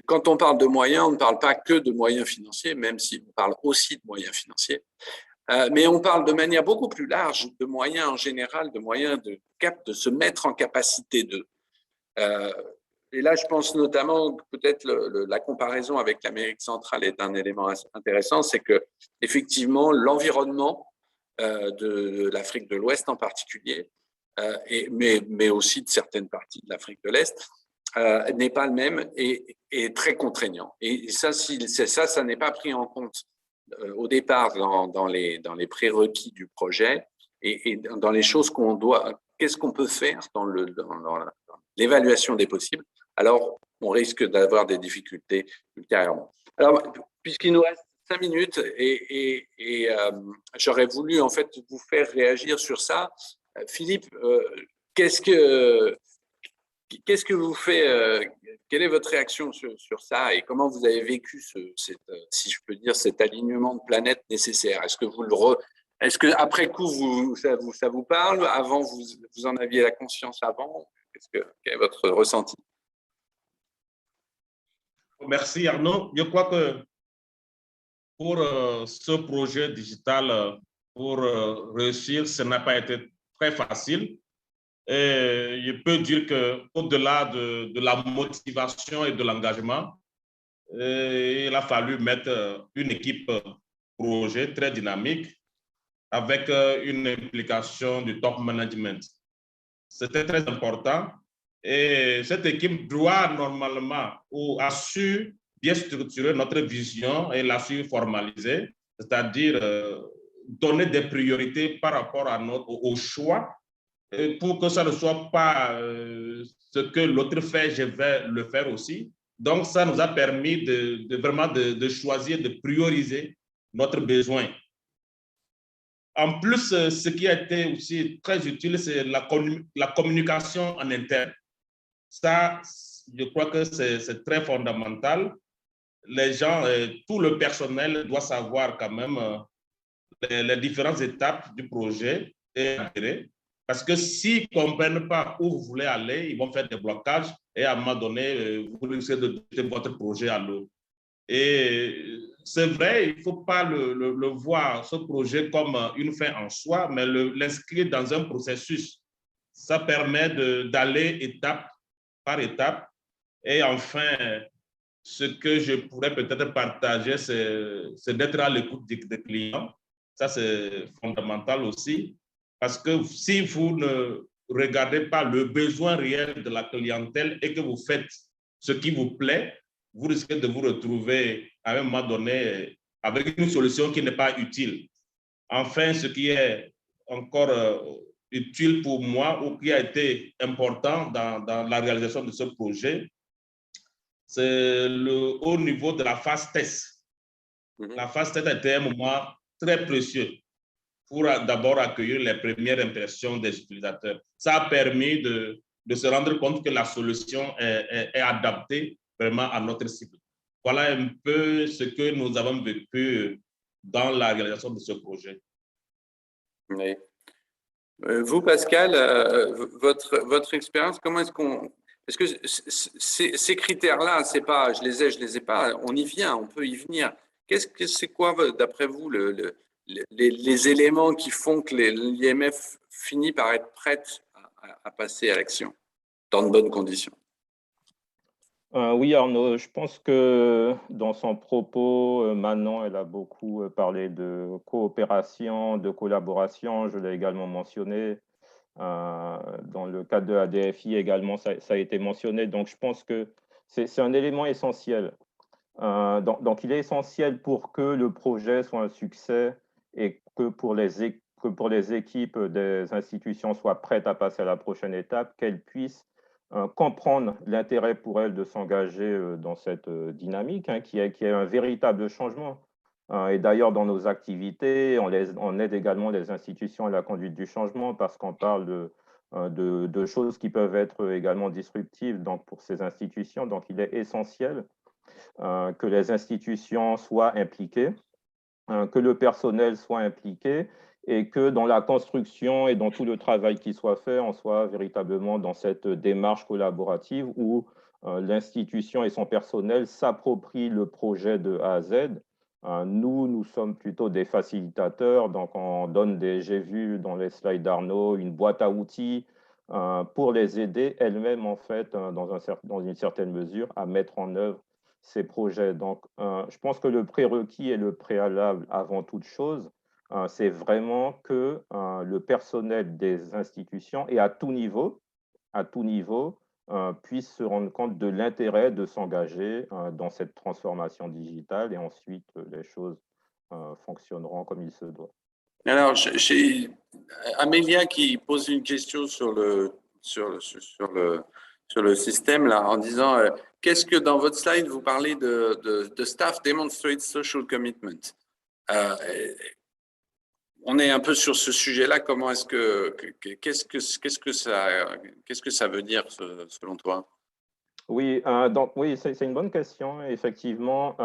quand on parle de moyens, on ne parle pas que de moyens financiers, même si on parle aussi de moyens financiers. Mais on parle de manière beaucoup plus large de moyens en général, de moyens de se mettre en capacité de. Et là, je pense notamment que peut-être la comparaison avec l'Amérique centrale est un élément intéressant, c'est que effectivement l'environnement de l'Afrique de l'Ouest en particulier, mais aussi de certaines parties de l'Afrique de l'Est, n'est pas le même et est très contraignant. Et ça, ça n'est pas pris en compte au départ dans les prérequis du projet et dans les choses qu'on doit. Qu'est-ce qu'on peut faire dans l'évaluation des possibles? Alors, on risque d'avoir des difficultés ultérieurement. Alors, puisqu'il nous reste 5 minutes et j'aurais voulu en fait vous faire réagir sur ça. Philippe, qu'est-ce que vous fait, quelle est votre réaction sur ça et comment vous avez vécu si je peux dire, cet alignement de planète nécessaire? Est-ce que après coup, ça vous parle? Avant, vous en aviez la conscience avant? Quel est votre ressenti? Merci Arnaud. Je crois que pour ce projet digital, pour réussir, ce n'a pas été très facile. Et je peux dire qu'au-delà de la motivation et de l'engagement, il a fallu mettre une équipe projet très dynamique avec une implication du top management. C'était très important. Et cette équipe doit normalement ou a su bien structurer notre vision et l'a su formaliser, c'est-à-dire donner des priorités par rapport au choix pour que ça ne soit pas ce que l'autre fait, je vais le faire aussi. Donc, ça nous a permis vraiment de choisir, de prioriser notre besoin. En plus, ce qui a été aussi très utile, c'est la communication en interne. Ça, je crois que c'est très fondamental. Les gens, tout le personnel doit savoir quand même les différentes étapes du projet et adhérer. Parce que s'ils ne comprennent pas où vous voulez aller, ils vont faire des blocages et à un moment donné, vous risquez de jeter votre projet à l'eau. Et c'est vrai, il ne faut pas le voir, ce projet, comme une fin en soi, mais l'inscrire dans un processus. Ça permet d'aller étape par étape. Et enfin, ce que je pourrais peut-être partager, c'est d'être à l'écoute des clients. Ça, c'est fondamental aussi. Parce que si vous ne regardez pas le besoin réel de la clientèle et que vous faites ce qui vous plaît, vous risquez de vous retrouver à un moment donné avec une solution qui n'est pas utile. Enfin, ce qui est encore utile pour moi ou qui a été important dans la réalisation de ce projet, c'est au niveau de la phase test. La phase test a été un moment très précieux pour d'abord accueillir les premières impressions des utilisateurs. Ça a permis de se rendre compte que la solution est adaptée vraiment à notre cible. Voilà un peu ce que nous avons vécu dans la réalisation de ce projet. Oui. Vous, Pascal, votre expérience, comment est-ce qu'on... Parce que ces critères-là, c'est pas, je les ai pas, on y vient, on peut y venir. C'est quoi, d'après vous, les éléments qui font que l'IMF finit par être prête à passer à l'action dans de bonnes conditions? Oui, Arnaud, je pense que dans son propos, Manon, elle a beaucoup parlé de coopération, de collaboration. Je l'ai également mentionné. Dans le cadre de la DFI également, ça a été mentionné. Donc, je pense que c'est un élément essentiel. Donc, il est essentiel pour que le projet soit un succès et que pour les équipes des institutions soient prêtes à passer à la prochaine étape, qu'elles puissent comprendre l'intérêt pour elles de s'engager dans cette dynamique, hein, qui est un véritable changement. Et d'ailleurs, dans nos activités, on aide également les institutions à la conduite du changement parce qu'on parle de choses qui peuvent être également disruptives donc, pour ces institutions. Donc, il est essentiel que les institutions soient impliquées, que le personnel soit impliqué et que dans la construction et dans tout le travail qui soit fait, on soit véritablement dans cette démarche collaborative où l'institution et son personnel s'approprient le projet de A à Z. Nous sommes plutôt des facilitateurs, donc on donne j'ai vu dans les slides d'Arnaud, une boîte à outils pour les aider elles-mêmes, en fait, dans une certaine mesure, à mettre en œuvre ces projets. Donc, je pense que le prérequis et le préalable avant toute chose, c'est vraiment que le personnel des institutions et à tout niveau, puisse se rendre compte de l'intérêt de s'engager dans cette transformation digitale et ensuite les choses fonctionneront comme il se doit. Alors, j'ai Amélia qui pose une question sur le système là, en disant qu'est-ce que dans votre slide vous parlez de staff demonstrate social commitment. On est un peu sur ce sujet-là. Comment est-ce qu'est-ce que ça veut dire selon toi? Oui, donc oui, c'est une bonne question, effectivement.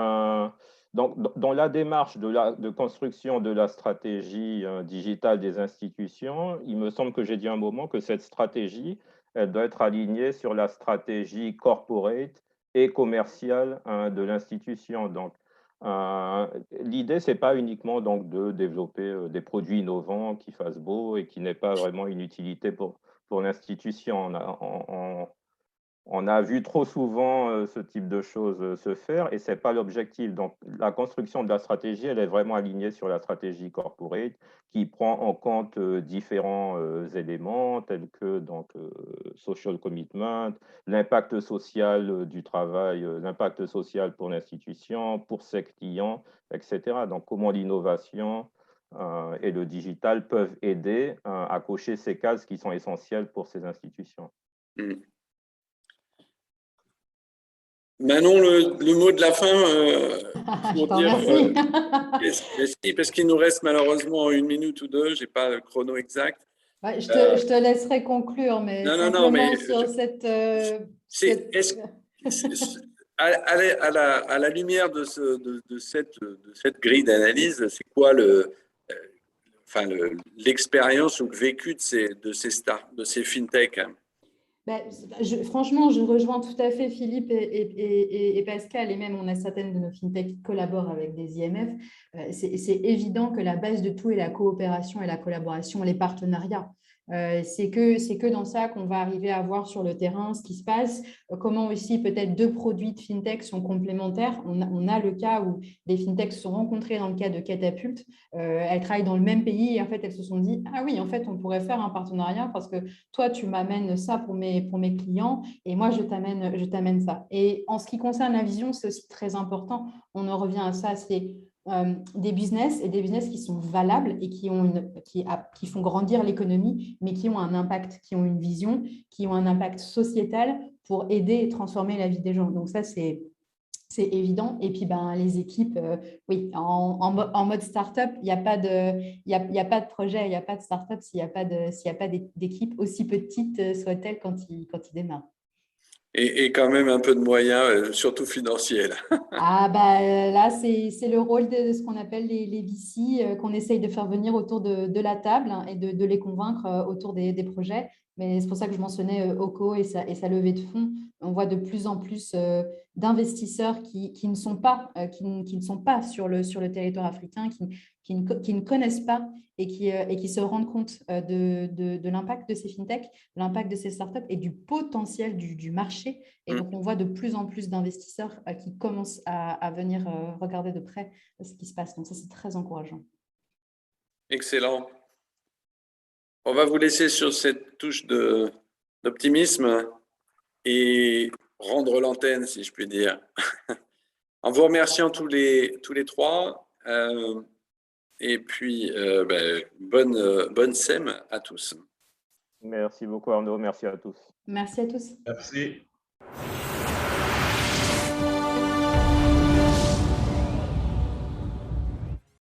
Donc, dans la démarche de construction de la stratégie digitale des institutions, il me semble que j'ai dit un moment que cette stratégie, elle doit être alignée sur la stratégie corporate et commerciale de l'institution. Donc, l'idée, c'est pas uniquement donc de développer des produits innovants qui fassent beau et qui n'aient pas vraiment une utilité pour l'institution. On a vu trop souvent ce type de choses se faire et ce n'est pas l'objectif. Donc, la construction de la stratégie, elle est vraiment alignée sur la stratégie corporate qui prend en compte différents éléments tels que donc, social commitment, l'impact social du travail, l'impact social pour l'institution, pour ses clients, etc. Donc, comment l'innovation et le digital peuvent aider à cocher ces cases qui sont essentielles pour ces institutions. Manon, le mot de la fin pour dire parce qu'il nous reste malheureusement 1 minute ou 2, je n'ai pas le chrono exact. Ouais, je te laisserai conclure, mais non, simplement mais sur cette À la lumière de cette grille d'analyse, c'est quoi l'expérience vécue de ces fintechs? Franchement, je rejoins tout à fait Philippe et Pascal, et même on a certaines de nos fintechs qui collaborent avec des IMF. C'est évident que la base de tout est la coopération et la collaboration, les partenariats. C'est que dans ça qu'on va arriver à voir sur le terrain ce qui se passe, comment aussi peut-être deux produits de fintech sont complémentaires. On a le cas où des fintechs se sont rencontrés dans le cas de Catapulte. Elles travaillent dans le même pays et en fait, elles se sont dit « Ah oui, en fait, on pourrait faire un partenariat parce que toi, tu m'amènes ça pour mes clients et moi, je t'amène ça. » Et en ce qui concerne la vision, c'est aussi très important. On en revient à ça, c'est des business qui sont valables et qui font grandir l'économie, mais qui ont un impact, qui ont une vision, qui ont un impact sociétal pour aider et transformer la vie des gens. Donc ça, c'est évident. Et puis, les équipes, oui, en mode start-up, il n'y a pas de projet, il n'y a pas de start-up s'il n'y a pas d'équipe, aussi petite soit-elle quand ils démarrent. Et quand même un peu de moyens, surtout financiers. Là, c'est le rôle de ce qu'on appelle les VC, qu'on essaye de faire venir autour de la table et de les convaincre autour des projets. Mais c'est pour ça que je mentionnais OCO et sa levée de fonds. On voit de plus en plus d'investisseurs qui ne sont pas sur le territoire africain, qui ne connaissent pas et qui se rendent compte de l'impact de ces fintechs, de l'impact de ces startups et du potentiel du marché. Et donc, on voit de plus en plus d'investisseurs qui commencent à venir regarder de près ce qui se passe. Donc ça, c'est très encourageant. Excellent. On va vous laisser sur cette touche d'optimisme et rendre l'antenne, si je puis dire. En vous remerciant tous les trois. Et puis, bonne SEM à tous. Merci beaucoup Arnaud, merci à tous. Merci à tous. Merci.